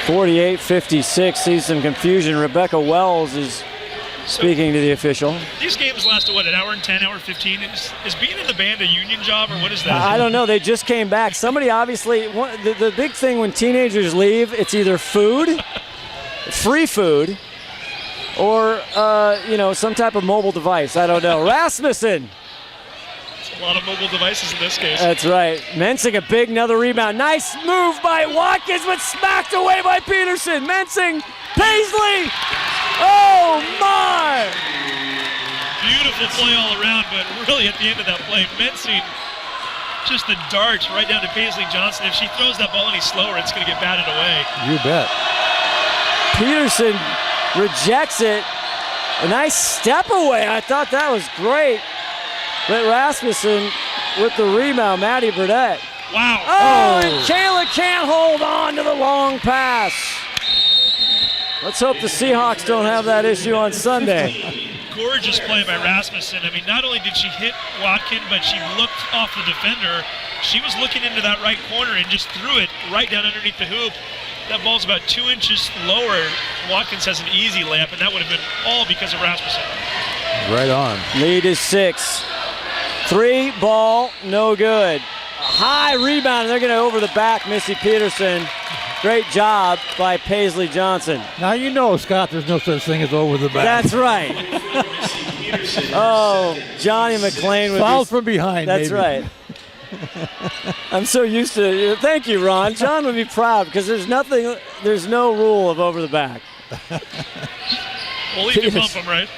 Speaker 2: 48-56. Sees some confusion. Rebecca Wells is speaking to the official.
Speaker 8: These games last, what, an hour and 10, hour 15? Is being in the band a union job, or what is that?
Speaker 2: I don't know. They just came back. Somebody obviously, the big thing when teenagers leave, it's either food, free food, or, some type of mobile device. I don't know. Rasmussen.
Speaker 8: A lot of mobile devices in this case.
Speaker 2: That's right. Mensing another rebound. Nice move by Watkins, but smacked away by Peterson. Mensing, Paisley. Oh, my!
Speaker 8: Beautiful play all around, but really at the end of that play, Mensing just the darts right down to Paisley Johnson. If she throws that ball any slower, it's going to get batted away.
Speaker 1: You bet.
Speaker 2: Peterson rejects it. A nice step away. I thought that was great. But Rasmussen with the rebound, Maddie Burdett.
Speaker 8: Wow.
Speaker 2: Oh, and Kayla can't hold on to the long pass. Let's hope the Seahawks don't have that issue on Sunday.
Speaker 8: Gorgeous play by Rasmussen. I mean, not only did she hit Watkins, but she looked off the defender. She was looking into that right corner and just threw it right down underneath the hoop. That ball's about 2 inches lower. Watkins has an easy layup, and that would have been all because of Rasmussen.
Speaker 1: Right on.
Speaker 2: Lead is 6. 3 ball, no good. High rebound, and they're going to over the back, Missy Peterson. Great job by Paisley Johnson.
Speaker 1: Now you know, Scott, there's no such thing as over the back.
Speaker 2: That's right. Oh, Johnny McClain with
Speaker 1: foul from behind.
Speaker 2: That's
Speaker 1: maybe.
Speaker 2: Right. I'm so used to it. Thank you, Ron. John would be proud because there's no rule of over the back.
Speaker 8: We'll leave you bump him, right?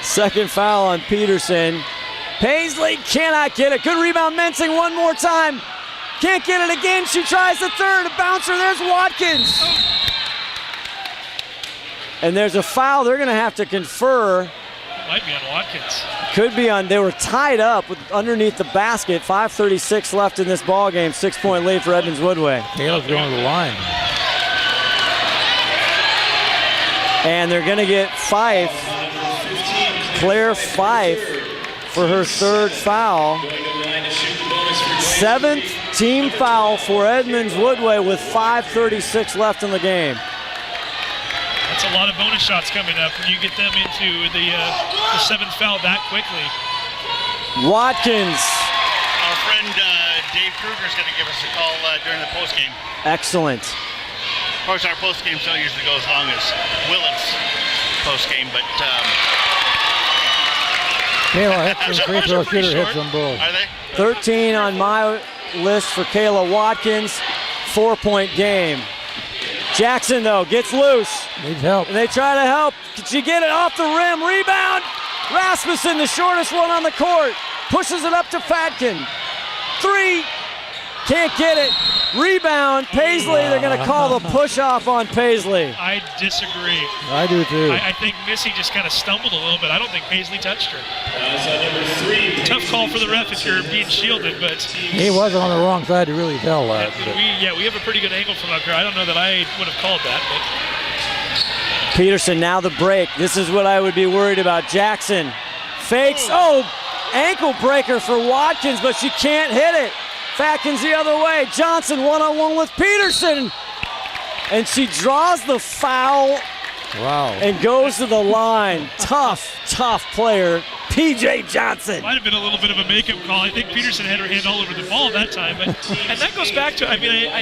Speaker 2: Second foul on Peterson. Paisley cannot get it. Good rebound, Mensing one more time. Can't get it again. She tries the third. A bouncer. There's Watkins. And there's a foul. They're going to have to confer.
Speaker 8: Might be on Watkins.
Speaker 2: Could be on. They were tied up with underneath the basket. 5:36 left in this ball game. 6-point lead for Edmonds Woodway.
Speaker 1: Kayla's going to the line.
Speaker 2: And they're going to get Fife. Claire Fife for her third foul. 7th team foul for Edmonds Woodway with 5:36 left in the game.
Speaker 8: That's a lot of bonus shots coming up when you get them into the 7th foul that quickly.
Speaker 2: Watkins.
Speaker 11: Our friend Dave Kruger is going to give us a call during the postgame.
Speaker 2: Excellent.
Speaker 11: Of course, our postgame don't usually go as long as Willard's postgame, but
Speaker 1: Kayla hits some free throw shooter, hits them both.
Speaker 11: Are they?
Speaker 2: 13 on my list for Kayla Watkins. 4-point game. Jackson, though, gets loose.
Speaker 1: Needs help.
Speaker 2: And they try to help. Can she get it off the rim? Rebound. Rasmussen, the shortest one on the court. Pushes it up to Fatkin. 3. Can't get it. Rebound. Paisley, they're going to call the push-off on Paisley.
Speaker 8: I disagree.
Speaker 1: I do too.
Speaker 8: I think Missy just kind of stumbled a little bit. I don't think Paisley touched her. Tough call for the ref if you're being shielded, but
Speaker 1: he was on the wrong side to really tell that.
Speaker 8: We have a pretty good angle from up here. I don't know that I would have called that, but
Speaker 2: Peterson now the break. This is what I would be worried about. Jackson fakes. Oh, ankle breaker for Watkins, but she can't hit it. Fatkin's the other way. Johnson one-on-one with Peterson. And she draws the foul.
Speaker 1: Wow.
Speaker 2: And goes to the line. Tough player, P.J. Johnson.
Speaker 8: Might have been a little bit of a makeup call. I think Peterson had her hand all over the ball that time. And that goes back to, I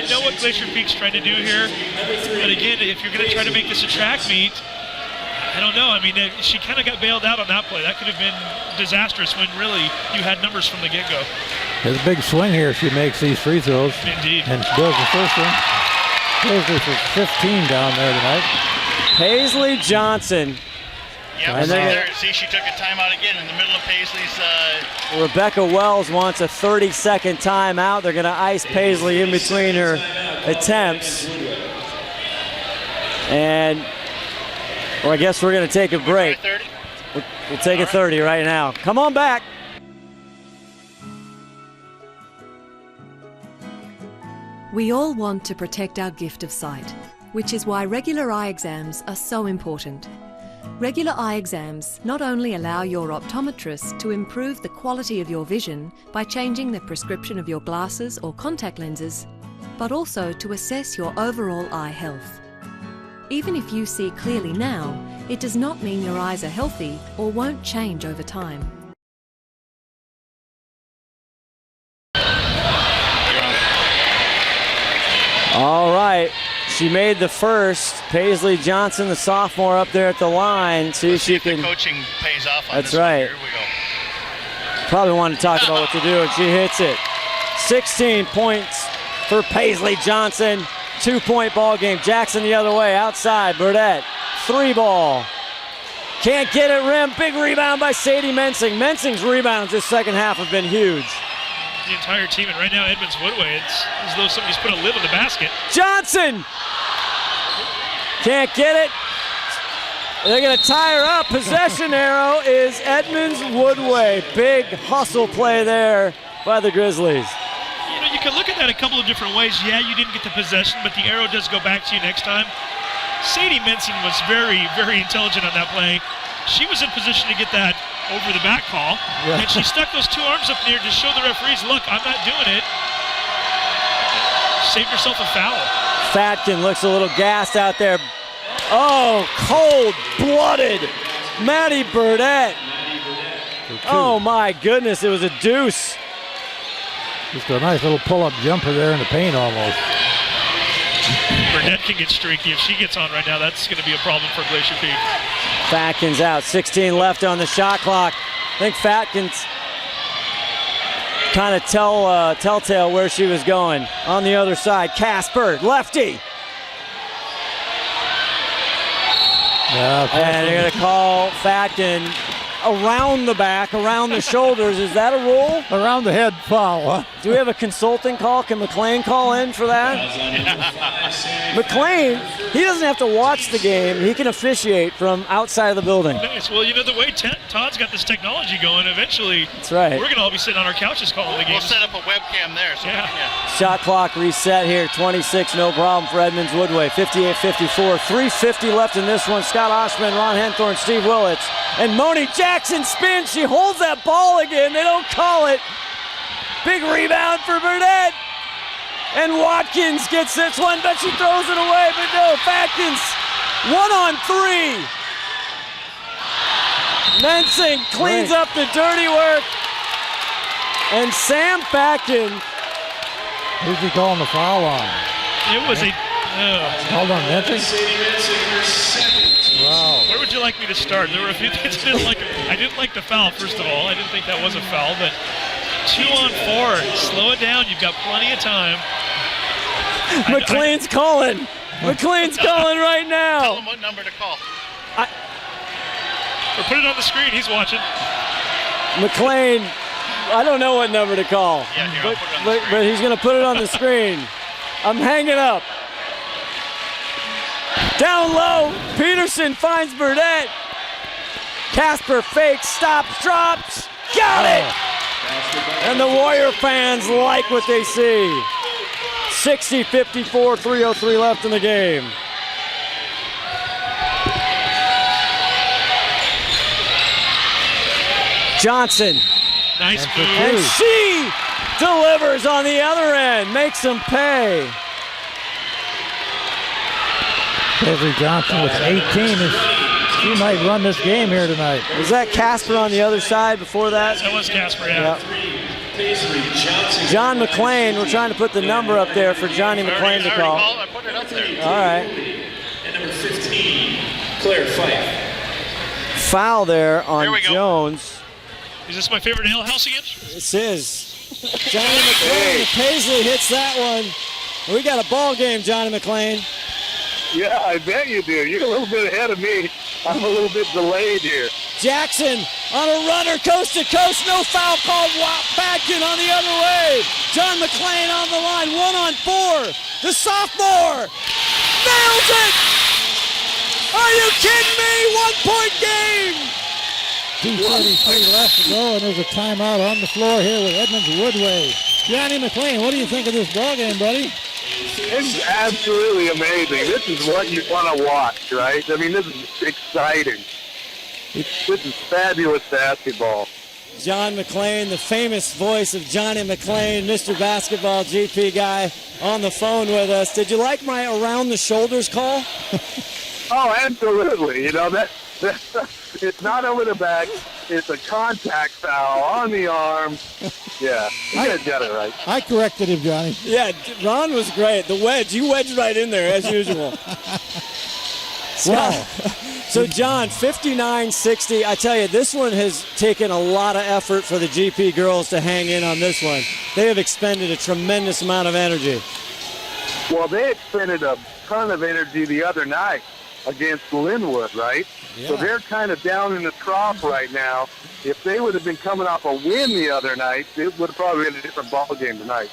Speaker 8: know what Glacier Peak's trying to do here. But again, if you're going to try to make this a track meet, I don't know. She kind of got bailed out on that play. That could have been disastrous when really you had numbers from the get-go.
Speaker 1: There's a big swing here if she makes these free throws.
Speaker 8: Indeed.
Speaker 1: And does the first one. Paisley for 15 down there tonight.
Speaker 2: Paisley Johnson.
Speaker 11: Yeah, see, she took a timeout again in the middle of Paisley's.
Speaker 2: Rebecca Wells wants a 30-second timeout. They're going to ice Paisley in between her attempts. And I guess we're going to take a break. We'll take a 30 right now. Come on back.
Speaker 4: We all want to protect our gift of sight, which is why regular eye exams are so important. Regular eye exams not only allow your optometrist to improve the quality of your vision by changing the prescription of your glasses or contact lenses, but also to assess your overall eye health. Even if you see clearly now, it does not mean your eyes are healthy or won't change over time.
Speaker 2: All right. She made the first. Paisley Johnson, the sophomore, up there at the line. See if she can.
Speaker 11: The coaching pays off on
Speaker 2: That's
Speaker 11: this
Speaker 2: right.
Speaker 11: One. Here we go.
Speaker 2: Probably wanted to talk about what to do, and she hits it. 16 points for Paisley Johnson. 2-point ball game. Jackson the other way, outside. Burdett, 3-ball. Can't get it, rim. Big rebound by Sadie Mensing. Mensing's rebounds this second half have been huge.
Speaker 8: The entire team, and right now Edmonds Woodway, it's as though somebody's put a lid on the basket.
Speaker 2: Johnson! Can't get it. They're going to tie her up. Possession arrow is Edmonds Woodway. Big hustle play there by the Grizzlies.
Speaker 8: You know, you can look at that a couple of different ways. Yeah, you didn't get the possession, but the arrow does go back to you next time. Sadie Mensing was very, very intelligent on that play. She was in position to get that over the back call, and she stuck those two arms up there to show the referees, look, I'm not doing it. Saved herself a foul.
Speaker 2: Fatkin looks a little gassed out there. Oh, cold-blooded Maddie Burdett. Oh, my goodness, it was a deuce.
Speaker 1: Just a nice little pull-up jumper there in the paint almost.
Speaker 8: Burnett can get streaky. If she gets on right now, that's going to be a problem for Glacier Peak.
Speaker 2: Fatkin's out. 16 left on the shot clock. I think Fatkin's kind of telltale where she was going. On the other side, Casper, lefty.
Speaker 1: Yeah,
Speaker 2: and they're going to call Fatkin around the back, around the shoulders. Is that a rule?
Speaker 1: Around the head foul, huh?
Speaker 2: Do we have a consulting call? Can McLean call in for that? McLean, he doesn't have to watch the game. He can officiate from outside of the building.
Speaker 8: Nice. Well, you know, the way Todd's got this technology going, eventually
Speaker 2: that's right.
Speaker 8: We're going to all be sitting on our couches calling the game.
Speaker 11: We'll set up a webcam there. So
Speaker 2: Shot clock reset here. 26, no problem for Edmonds Woodway. 58-54. 3:50 left in this one. Scott Oshman, Ron Henthorne, Steve Willits, and Moni Jackson spins. She holds that ball again. They don't call it. Big rebound for Burdett. And Watkins gets this one, but she throws it away. But no, Fatkins, 1-on-3. Mensing cleans up the dirty work. And Sam Fatkin.
Speaker 1: Who's he calling the foul on?
Speaker 8: It was a...
Speaker 1: Hold on, Mensing. Wow.
Speaker 8: Where would you like me to start? There were a few things I didn't like. I didn't like the foul, first of all. I didn't think that was a foul, but 2-on-4. Slow it down. You've got plenty of time.
Speaker 2: McLean's calling. McLean's calling right now.
Speaker 11: Tell him what number to call.
Speaker 8: Or put it on the screen. He's watching.
Speaker 2: McLean, I don't know what number to call.
Speaker 11: Yeah, here, I'll put it on the screen.
Speaker 2: But he's going to put it on the screen. I'm hanging up. Down low, Peterson finds Burdett. Casper fakes, stops, drops, got it! And the Warrior fans like what they see. 60-54, 3:03 left in the game. Johnson.
Speaker 8: Nice move.
Speaker 2: And she delivers on the other end, makes them pay.
Speaker 1: Paisley Johnson with 18. She might run this game here tonight.
Speaker 2: Was that Casper on the other side before that?
Speaker 8: That was Casper, yeah.
Speaker 2: Yep. John McLean, we're trying to put the number up there for Johnny McLean to call.
Speaker 11: I put it up there.
Speaker 2: All right.
Speaker 12: And number 15, Claire Fife.
Speaker 2: Foul there on Jones.
Speaker 8: Is this my favorite ale house again?
Speaker 2: This is. Johnny McLean, Paisley hits that one. We got a ball game, Johnny McLean.
Speaker 14: Yeah, I bet you do. You're a little bit ahead of me. I'm a little bit delayed here.
Speaker 2: Jackson on a runner, coast to coast, no foul called. Fatkin on the other way. John McLean on the line, 1-on-4. The sophomore nails it. Are you kidding me? 1-point game.
Speaker 1: 2:33 left to go, and there's a timeout on the floor here with Edmonds Woodway. Johnny McLean, what do you think of this ball game, buddy?
Speaker 14: It's absolutely amazing. This is what you want to watch, right? I mean, this is exciting. This is fabulous basketball.
Speaker 2: John McClain, the famous voice of Johnny McClain, Mr. Basketball GP guy, on the phone with us. Did you like my around the shoulders call?
Speaker 14: Oh, absolutely. You know, that it's not over the back. It's a contact foul on the arm. Yeah, you guys got it right.
Speaker 1: I corrected him, Johnny.
Speaker 2: Yeah, Ron was great. The wedge, you wedged right in there as usual.
Speaker 1: Wow.
Speaker 2: So, John, 59-60. I tell you, this one has taken a lot of effort for the GP girls to hang in on this one. They have expended a tremendous amount of energy.
Speaker 14: Well, they expended a ton of energy the other night against Linwood, right?
Speaker 1: Yeah.
Speaker 14: So they're kind of down in the trough right now. If they would have been coming off a win the other night, it would have probably been a different ball game tonight.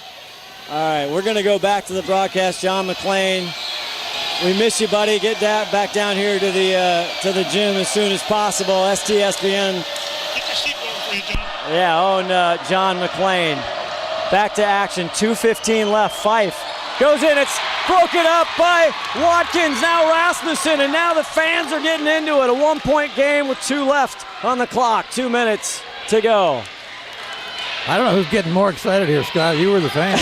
Speaker 2: All right, we're going to go back to the broadcast. John McClain, we miss you, buddy. Get back down here to the gym as soon as possible. STSPN.
Speaker 8: Get your seat warm for you, John.
Speaker 2: Yeah, John McClain. Back to action. 2:15 left. Fife goes in. It's broken up by Watkins. Now Rasmussen, and now the fans are getting into it. A 1-point game with 2 left on the clock. 2 minutes to go.
Speaker 1: I don't know who's getting more excited here, Scott. You were the fan.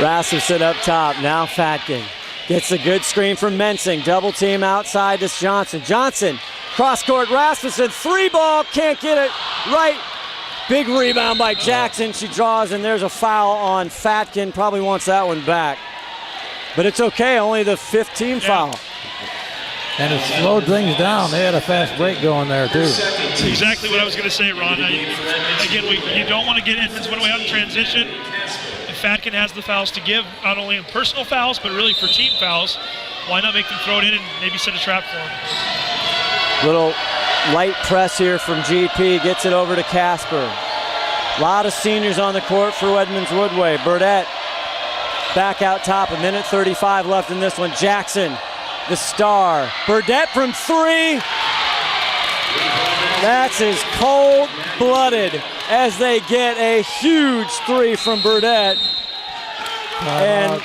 Speaker 2: Rasmussen up top. Now Fatkin gets a good screen from Mensing. Double team outside to Johnson. Johnson, cross court. Rasmussen, 3-ball. Can't get it right. Big rebound by Jackson. She draws, and there's a foul on Fatkin. Probably wants that one back. But it's okay. Only the 5th team foul.
Speaker 1: And it slowed things down. They had a fast break going there, too.
Speaker 8: That's exactly what I was going to say, Ron. You don't want to get Edmonds Woodway out in transition. If Fatkin has the fouls to give, not only in personal fouls, but really for team fouls, why not make them throw it in and maybe set a trap for him?
Speaker 2: Little light press here from GP. Gets it over to Casper. A lot of seniors on the court for Edmonds Woodway. Burdett back out top. 1:35 left in this one. Jackson, the star. Burdett from 3. That's as cold-blooded as they get. A huge 3 from Burdett. And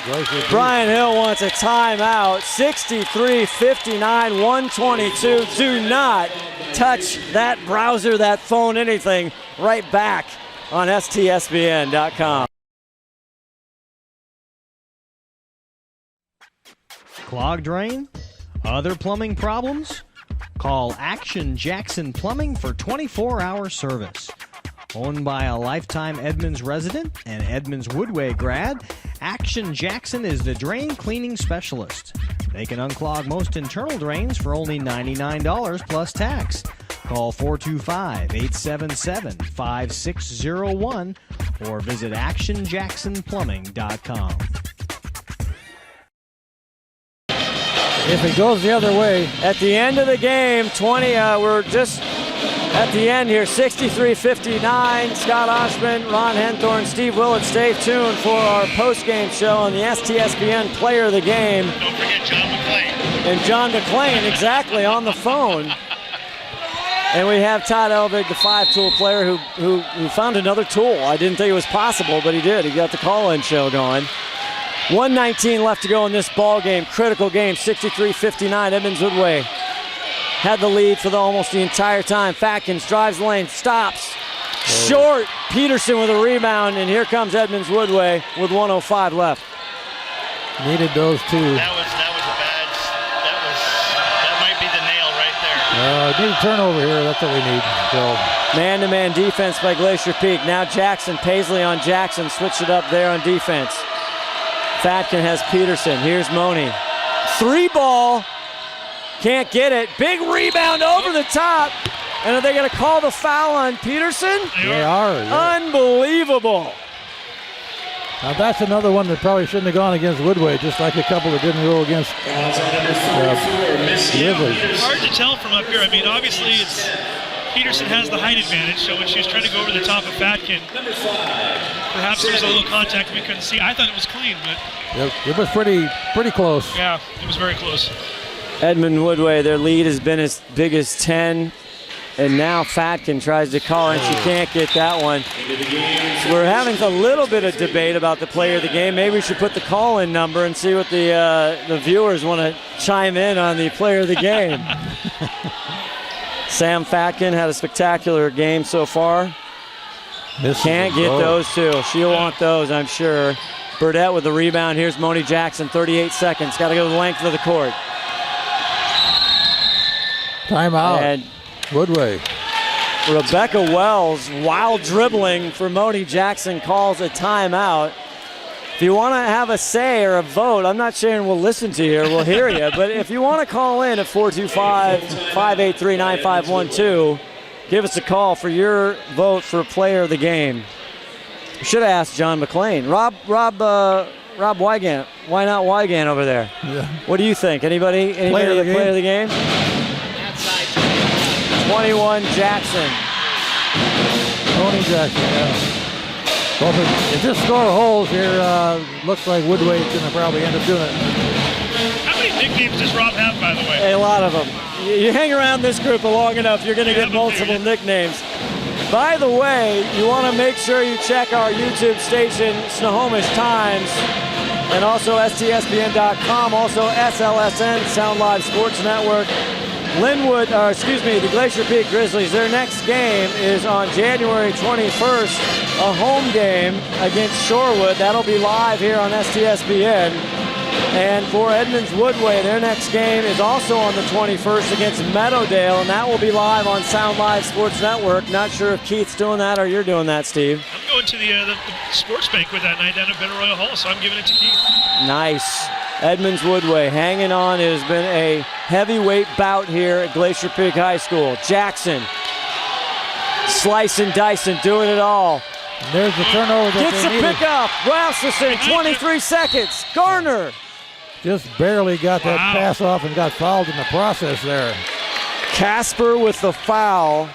Speaker 2: Brian Hill wants a timeout. 63-59, 122. Do not touch that browser, that phone, anything. Right back on STSPN.com.
Speaker 10: Clogged drain? Other plumbing problems? Call Action Jackson Plumbing for 24-hour service. Owned by a lifetime Edmonds resident and Edmonds Woodway grad, Action Jackson is the drain cleaning specialist. They can unclog most internal drains for only $99 plus tax. Call 425-877-5601 or visit actionjacksonplumbing.com.
Speaker 1: If it goes the other way.
Speaker 2: At the end of the game, we're just at the end here, 63-59. Scott Oshman, Ron Henthorne, Steve Willett. Stay tuned for our post-game show on the STSPN Player of the Game.
Speaker 11: Don't forget John McClain.
Speaker 2: And John McClain, exactly, on the phone. And we have Todd Elvig, the 5-tool player who found another tool. I didn't think it was possible, but he did. He got the call-in show going. 1:19 left to go in this ball game. Critical game, 63-59. Edmonds Woodway had the lead for almost the entire time. Fatkins drives the lane, stops. Short. Peterson with a rebound, and here comes Edmonds Woodway with 1:05 left.
Speaker 1: Needed those two.
Speaker 11: That might be the nail right there.
Speaker 1: Need a turnover here. That's what we need. So.
Speaker 2: Man-to-man defense by Glacier Peak. Now Jackson, Paisley on Jackson. Switched it up there on defense. Fatkin has Peterson. Here's Money. 3-ball. Can't get it. Big rebound over the top. And are they going to call the foul on Peterson?
Speaker 1: They are. Yeah.
Speaker 2: Unbelievable.
Speaker 1: Now that's another one that probably shouldn't have gone against Woodway, just like a couple that didn't go against Grizzlies.
Speaker 8: It's hard to tell from up here. I mean, obviously Peterson has the height advantage, so when she was trying to go over the top of Fatkin, perhaps there was a little contact we couldn't see. I thought it was clean, but
Speaker 1: it was pretty close.
Speaker 8: Yeah, it was very close.
Speaker 2: Edmond Woodway, their lead has been as big as 10. And now Fatkin tries to call, and she can't get that one. So we're having a little bit of debate about the player of the game. Maybe we should put the call-in number and see what the viewers want to chime in on the player of the game. Sam Fatkin had a spectacular game so far. Can't get those two. She'll want those, I'm sure. Burdett with the rebound. Here's Moni Jackson, 38 seconds. Got to go the length of the court.
Speaker 1: Timeout.
Speaker 2: And
Speaker 1: Woodway.
Speaker 2: Rebecca Wells, while dribbling for Moni Jackson, calls a timeout. If you want to have a say or a vote, I'm not saying we'll listen to you or we'll hear you, but if you want to call in at 425-583-9512, give us a call for your vote for player of the game. Should have asked John McClain. Rob Wygant. Why not Wygant over there?
Speaker 1: Yeah.
Speaker 2: What do you think? Anybody
Speaker 1: Player of
Speaker 2: the game? 21 Jackson.
Speaker 1: Tony Jackson, yeah. Well, if this score holds here, looks like Woodway's going to probably end up doing it.
Speaker 8: How many nicknames does Rob have, by the way?
Speaker 2: A lot of them. You hang around this group long enough, you're going to get multiple nicknames. By the way, you want to make sure you check our YouTube station, Snohomish Times, and also STSPN.com, also SLSN, Sound Live Sports Network. The Glacier Peak Grizzlies, their next game is on January 21st, a home game against Shorewood. That'll be live here on STSPN. And for Edmonds Woodway, their next game is also on the 21st against Meadowdale, and that will be live on Sound Live Sports Network. Not sure if Keith's doing that or you're doing that, Steve.
Speaker 8: I'm going to the sports banquet that night down at Benaroya Hall, so I'm giving it to Keith.
Speaker 2: Nice. Edmonds Woodway hanging on. It has been a heavyweight bout here at Glacier Peak High School. Jackson, slicing, dicing, doing it all.
Speaker 1: And there's the turnover that
Speaker 2: gets a pickup. Rasmussen, 23 seconds. Garner.
Speaker 1: Just barely got that pass off and got fouled in the process there.
Speaker 2: Casper with the foul.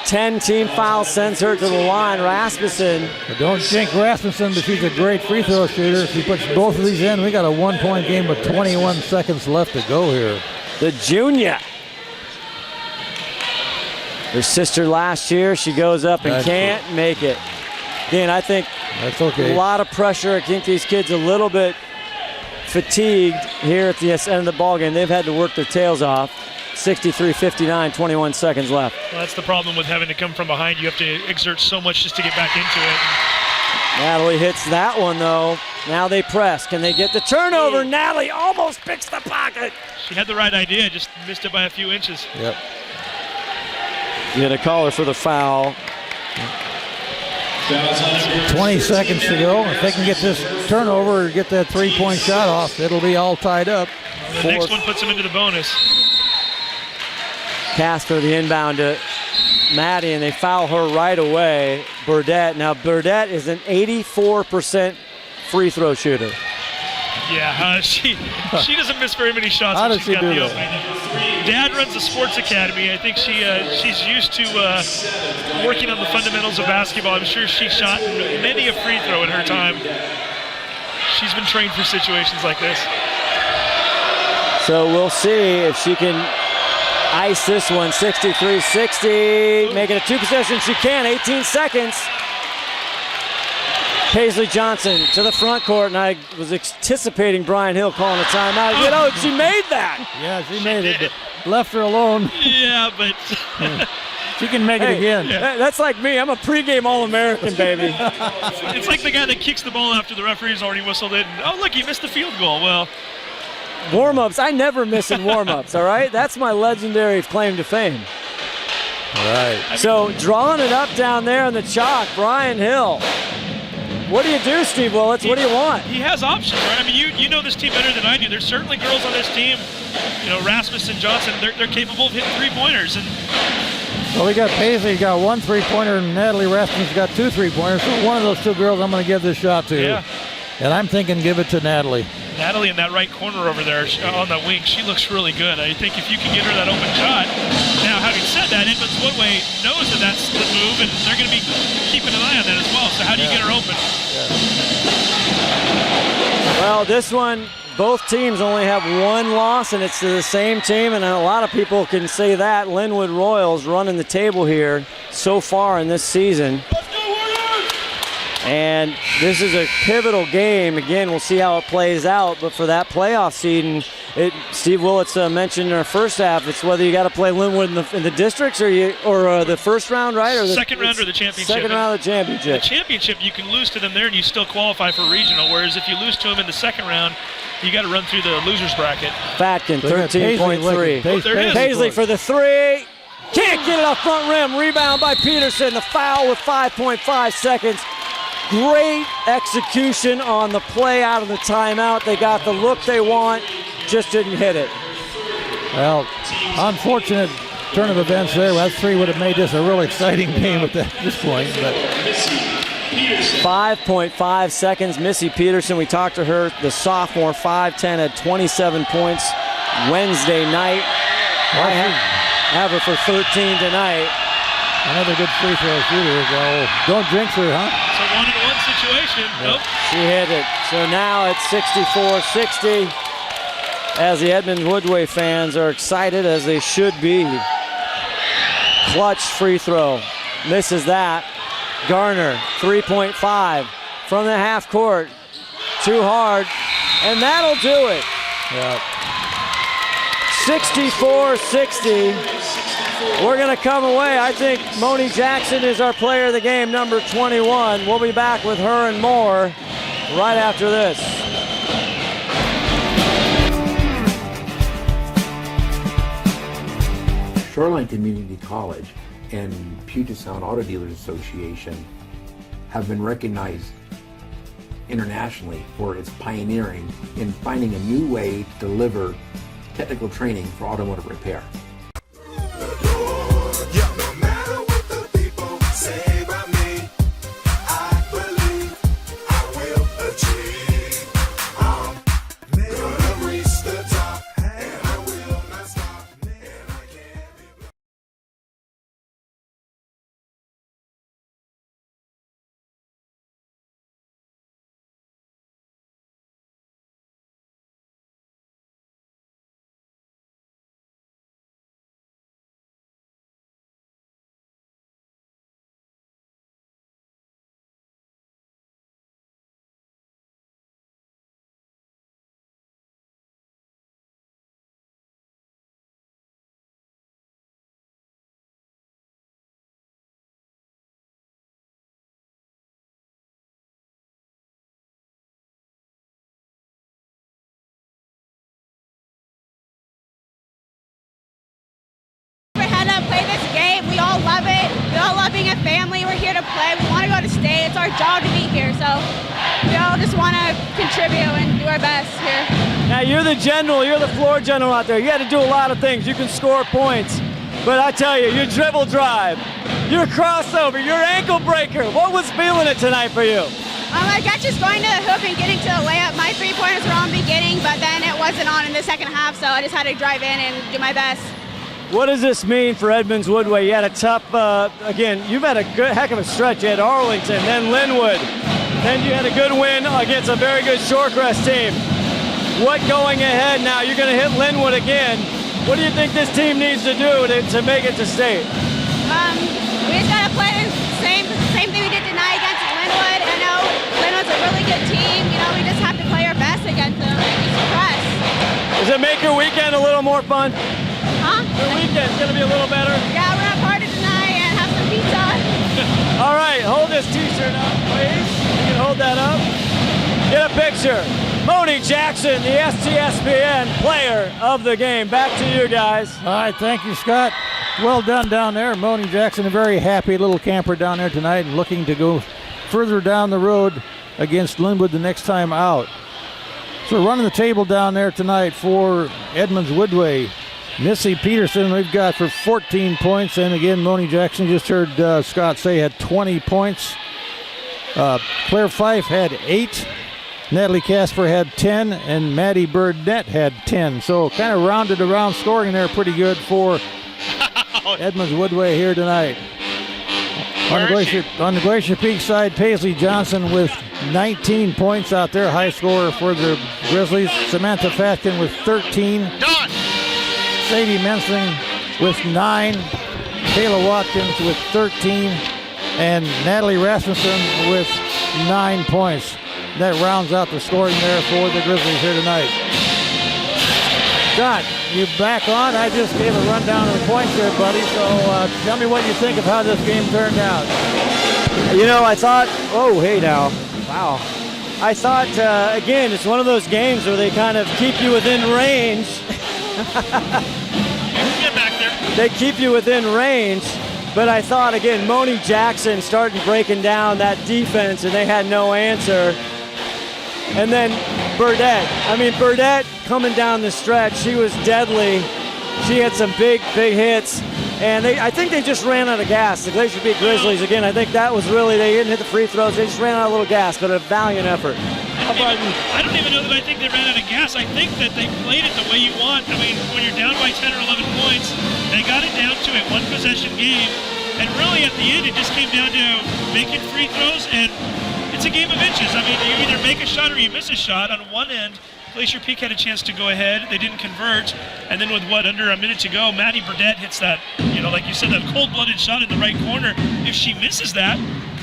Speaker 2: 10 team foul sends her to the line. Rasmussen.
Speaker 1: But don't think Rasmussen, but she's a great free throw shooter. If she puts both of these in, we got a 1-point game with 21 seconds left to go here.
Speaker 2: The junior. Her sister last year, she goes up and can't make it. Again, I think
Speaker 1: that's okay.
Speaker 2: A lot of pressure. I think these kids a little bit fatigued here at the end of the ballgame. They've had to work their tails off. 63-59, 21 seconds left.
Speaker 8: Well, that's the problem with having to come from behind. You have to exert so much just to get back into it.
Speaker 2: Natalie hits that one, though. Now they press. Can they get the turnover? Natalie almost picks the pocket.
Speaker 8: She had the right idea, just missed it by a few inches.
Speaker 1: Yep.
Speaker 2: You're going to call her for the foul.
Speaker 1: 20 seconds to go. If they can get this turnover or get that three-point shot off, it'll be all tied up.
Speaker 8: The next one puts them into the bonus.
Speaker 2: Casper, the inbound to Maddie, and they foul her right away. Burdett. Now, Burdett is an 84% free throw shooter.
Speaker 8: Yeah, she doesn't miss very many shots.
Speaker 1: How does she do that?
Speaker 8: Dad runs a sports academy. I think she's used to working on the fundamentals of basketball. I'm sure she shot many a free throw in her time. She's been trained for situations like this.
Speaker 2: So we'll see if she can ice this one. 63-60. Make it a two-possession. She can. 18 seconds. Paisley Johnson to the front court, and I was anticipating Brian Hill calling a timeout. You know, she made that.
Speaker 1: Yeah, she made it, but left her alone.
Speaker 8: Yeah, but
Speaker 1: she can make it again.
Speaker 2: That's like me. I'm a pregame All-American, baby.
Speaker 8: It's like the guy that kicks the ball after the referee's already whistled it. And, oh, look, he missed the field goal. Well,
Speaker 2: warm-ups. I never miss in warm-ups, all right? That's my legendary claim to fame.
Speaker 1: All right.
Speaker 2: So drawing it up down there in the chalk, Brian Hill. What do you do, Steve Willits? What do you want?
Speaker 8: He has options, right? I mean, you know this team better than I do. There's certainly girls on this team, you know, Rasmussen, Johnson, they're capable of hitting three-pointers. And
Speaker 1: well, we got Paisley got one three-pointer, and Natalie Rasmussen's got two three-pointers. So one of those two girls I'm going to give this shot to.
Speaker 8: Yeah.
Speaker 1: And I'm thinking give it to Natalie.
Speaker 8: Natalie in that right corner over there on the wing, she looks really good. I think if you can get her that open shot. Now, having said that, Edmonds Woodway knows that that's the move, and they're going to be keeping an eye on that as well. So how do you get her open?
Speaker 2: Well, this one, both teams only have one loss, and it's to the same team, and a lot of people can say that. Linwood Royals running the table here so far in this season. And this is a pivotal game. Again, we'll see how it plays out, but for that playoff seed, Steve Willits mentioned in our first half, it's whether you got to play Linwood in the districts or the first round, right? Or
Speaker 8: second round or the championship.
Speaker 2: Second round of the championship.
Speaker 8: The championship, you can lose to them there and you still qualify for regional, whereas if you lose to them in the second round, you got to run through the losers bracket.
Speaker 2: Fatkin, 13.3. Paisley for the three. Can't get it off front rim. Rebound by Peterson. The foul with 5.5 seconds. Great execution on the play out of the timeout. They got the look they want, just didn't hit it.
Speaker 1: Well, unfortunate turn of events there. That three would have made this a real exciting game at this point. But
Speaker 2: 5.5 seconds. Missy Peterson, we talked to her, the sophomore, 5'10", had 27 points Wednesday night. I have her for 13 tonight.
Speaker 1: Another good free throw shooter. Well, don't jinx her, huh?
Speaker 8: It's a 1-on-1 situation.
Speaker 1: Yeah.
Speaker 8: Nope.
Speaker 2: She hit it. So now it's 64-60 as the Edmonds Woodway fans are excited, as they should be. Clutch free throw. Misses that. Garner, 3.5 from the half court. Too hard. And that'll do it.
Speaker 1: Yeah.
Speaker 2: 64-60. We're going to come away. I think Moni Jackson is our player of the game, number 21. We'll be back with her and more right after this.
Speaker 6: Shoreline Community College and Puget Sound Auto Dealers Association have been recognized internationally for its pioneering in finding a new way to deliver technical training for automotive repair.
Speaker 15: Play this game. We all love it. We all love being a family. We're here to play. We want to go to state. It's our job to be here. So we all just want to contribute and do our best here.
Speaker 2: Now you're the general. You're the floor general out there. You had to do a lot of things. You can score points. But I tell you, your dribble drive, your crossover, your ankle breaker. What was feeling it tonight for you?
Speaker 15: I got just going to the hoop and getting to the layup. My three-pointers were on beginning, but then it wasn't on in the second half. So I just had to drive in and do my best.
Speaker 2: What does this mean for Edmonds Woodway? You had a tough, again, you've had a good heck of a stretch. You had Arlington, then Linwood. Then you had a good win against a very good Shorecrest team. What going ahead now? You're going to hit Linwood again. What do you think this team needs to do to make it to state?
Speaker 15: We just got to play the same thing we did tonight against Linwood. I know Linwood's a really good team. You know, we just have to play our best against them and be suppressed.
Speaker 2: Does it make your weekend a little more fun?
Speaker 15: Huh?
Speaker 2: Your weekend's going to be a little better?
Speaker 15: Yeah, we're going to party tonight and have some pizza.
Speaker 2: All right, hold this t-shirt up, please. You can hold that up. Get a picture. Moni Jackson, the STSPN player of the game. Back to you guys.
Speaker 1: All right, thank you, Scott. Well done down there. Moni Jackson, a very happy little camper down there tonight and looking to go further down the road against Linwood the next time out. So running the table down there tonight for Edmonds Woodway. Missy Peterson we've got for 14 points. And again, Moni Jackson, just heard Scott say, had 20 points. Claire Fife had 8. Natalie Casper had 10. And Maddie Burdett had 10. So kind of rounded around scoring there pretty good for Edmonds Woodway here tonight. On the Glacier Peak side, Paisley Johnson with 19 points out there, high scorer for the Grizzlies. Samantha Fatkin with 13.
Speaker 11: Done.
Speaker 1: Sadie Mensing with 9. Kayla Watkins with 13. And Natalie Rasmussen with 9 points. That rounds out the scoring there for the Grizzlies here tonight. Scott, you back on? I just gave a rundown of the points there, buddy. So tell me what you think of how this game turned out.
Speaker 2: I thought, oh, hey now. Wow. I thought, again, it's one of those games where they kind of keep you within range.
Speaker 8: Get back there.
Speaker 2: They keep you within range. But I thought, again, Moni Jackson started breaking down that defense, and they had no answer. And then Burdette coming down the stretch, she was deadly. She had some big hits. And I think they just ran out of gas. The Glacier Peak Grizzlies, again, I think that was really, they didn't hit the free throws. They just ran out a little gas, but a valiant effort.
Speaker 8: I don't even know that I think they ran out of gas. I think that they played it the way you want. I mean, when you're down by 10 or 11 points, they got it down to a one-possession game. And really, at the end, it just came down to making free throws, and it's a game of inches. I mean, you either make a shot or you miss a shot. On one end, Glacier Peak had a chance to go ahead. They didn't convert. And then with under a minute to go, Maddie Burdette hits that, like you said, that cold-blooded shot in the right corner. If she misses that,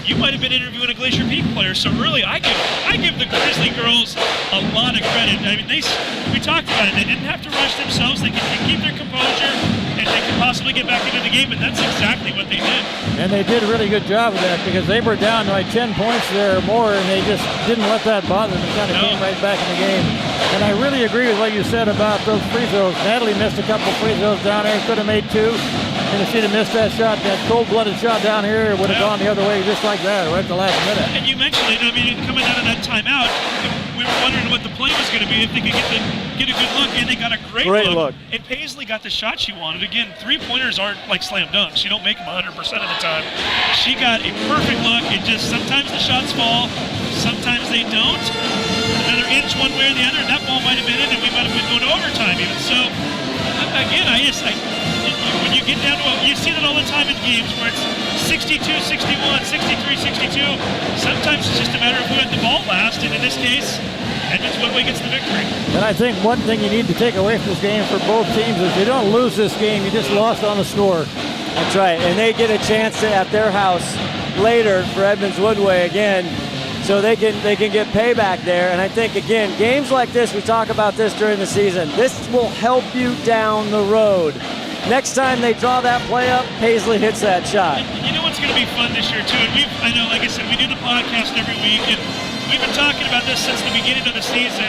Speaker 8: you might have been interviewing a Glacier Peak player. So really, I give the Grizzly girls a lot of credit. I mean, we talked about it. They didn't have to rush themselves. They could keep their composure, and they could possibly get back into the game, and that's exactly what they did.
Speaker 1: And they did a really good job of that because they were down like 10 points there or more, and they just didn't let that bother them and kind of came right back in the game. And I really agree with what you said about those free throws. Natalie missed a couple free throws down there, could have made 2. And if she'd have missed that shot, that cold-blooded shot down here, it would have gone the other way just like that right at the last minute.
Speaker 8: And you mentioned it, coming out of that timeout, we were wondering what the play was going to be, if they could get a good look, and they got a great look. And Paisley got the shot she wanted. Again, three-pointers aren't like slam dunks. You don't make them 100% of the time. She got a perfect look. It just, sometimes the shots fall, sometimes they don't. Another inch one way or the other, and that ball might have been in, and we might have been going to overtime even. So, again, when you get down to you see that all the time in games where it's 62-61, 63-62. Sometimes it's just a matter of who had the ball last, and in this case, Edmonds Woodway gets the victory.
Speaker 1: And I think one thing you need to take away from this game for both teams is you don't lose this game, you just lost on the score.
Speaker 2: That's right, and they get a chance at their house later for Edmonds Woodway again, so they can get payback there. And I think, again, games like this, we talk about this during the season, this will help you down the road. Next time they draw that play up, Paisley hits that shot.
Speaker 8: You know what's going to be fun this year, too? And I know, like I said, we do the podcast every week, and we've been talking about this since the beginning of the season.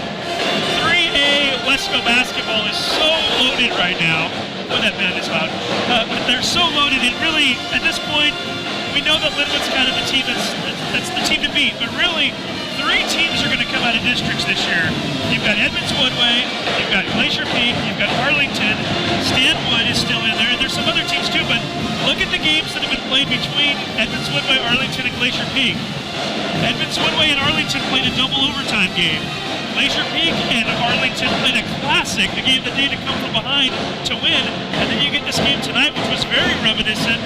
Speaker 8: 3A Wesco basketball is so loaded right now. Oh, that man is loud. But they're so loaded, and really, at this point, we know that Linwood's kind of the team that's the team to beat, but really, 3 teams are going to come out of districts this year. You've got Edmonds Woodway, you've got Glacier Peak, you've got Arlington, Stanwood is still in there, and there's some other teams too, but look at the games that have been played between Edmonds Woodway, Arlington, and Glacier Peak. Edmonds Woodway and Arlington played a double overtime game. Glacier Peak and Arlington played a classic, a game that they had to come from behind to win, and then you get this game tonight, which was very reminiscent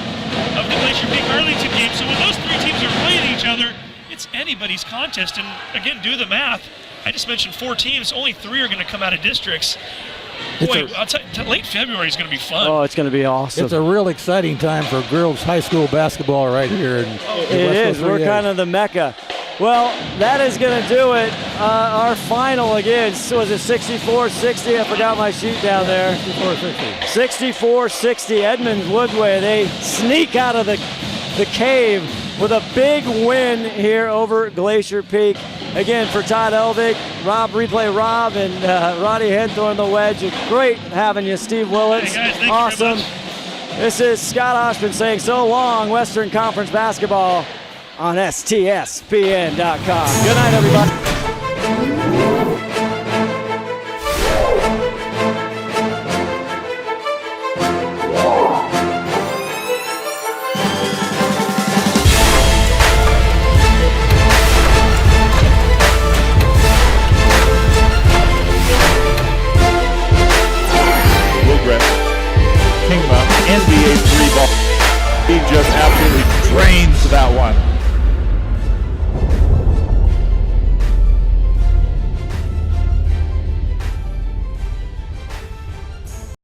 Speaker 8: of the Glacier Peak Arlington game. So when those 3 teams are playing each other, it's anybody's contest. And again, do the math. I just mentioned 4 teams. Only 3 are going to come out of districts. Boy, I'll tell you, late February is going to be fun.
Speaker 2: Oh, it's going to be awesome.
Speaker 1: It's a real exciting time for girls high school basketball right here.
Speaker 2: It is. We're kind of the mecca. Well, that is going to do it. Our final again, was it 64-60? I forgot my sheet down there. 64-60. 64-60, Edmonds Woodway. They sneak out of the cave with a big win here over Glacier Peak. Again, for Todd Elvig, Replay Rob, and Roddy Henthorn the wedge. Great having you, Steve Willits.
Speaker 8: Hey guys, thank
Speaker 2: awesome.
Speaker 8: you very much.
Speaker 2: This is Scott Oshman saying so long, Western Conference basketball on STSPN.com. Good night, everybody.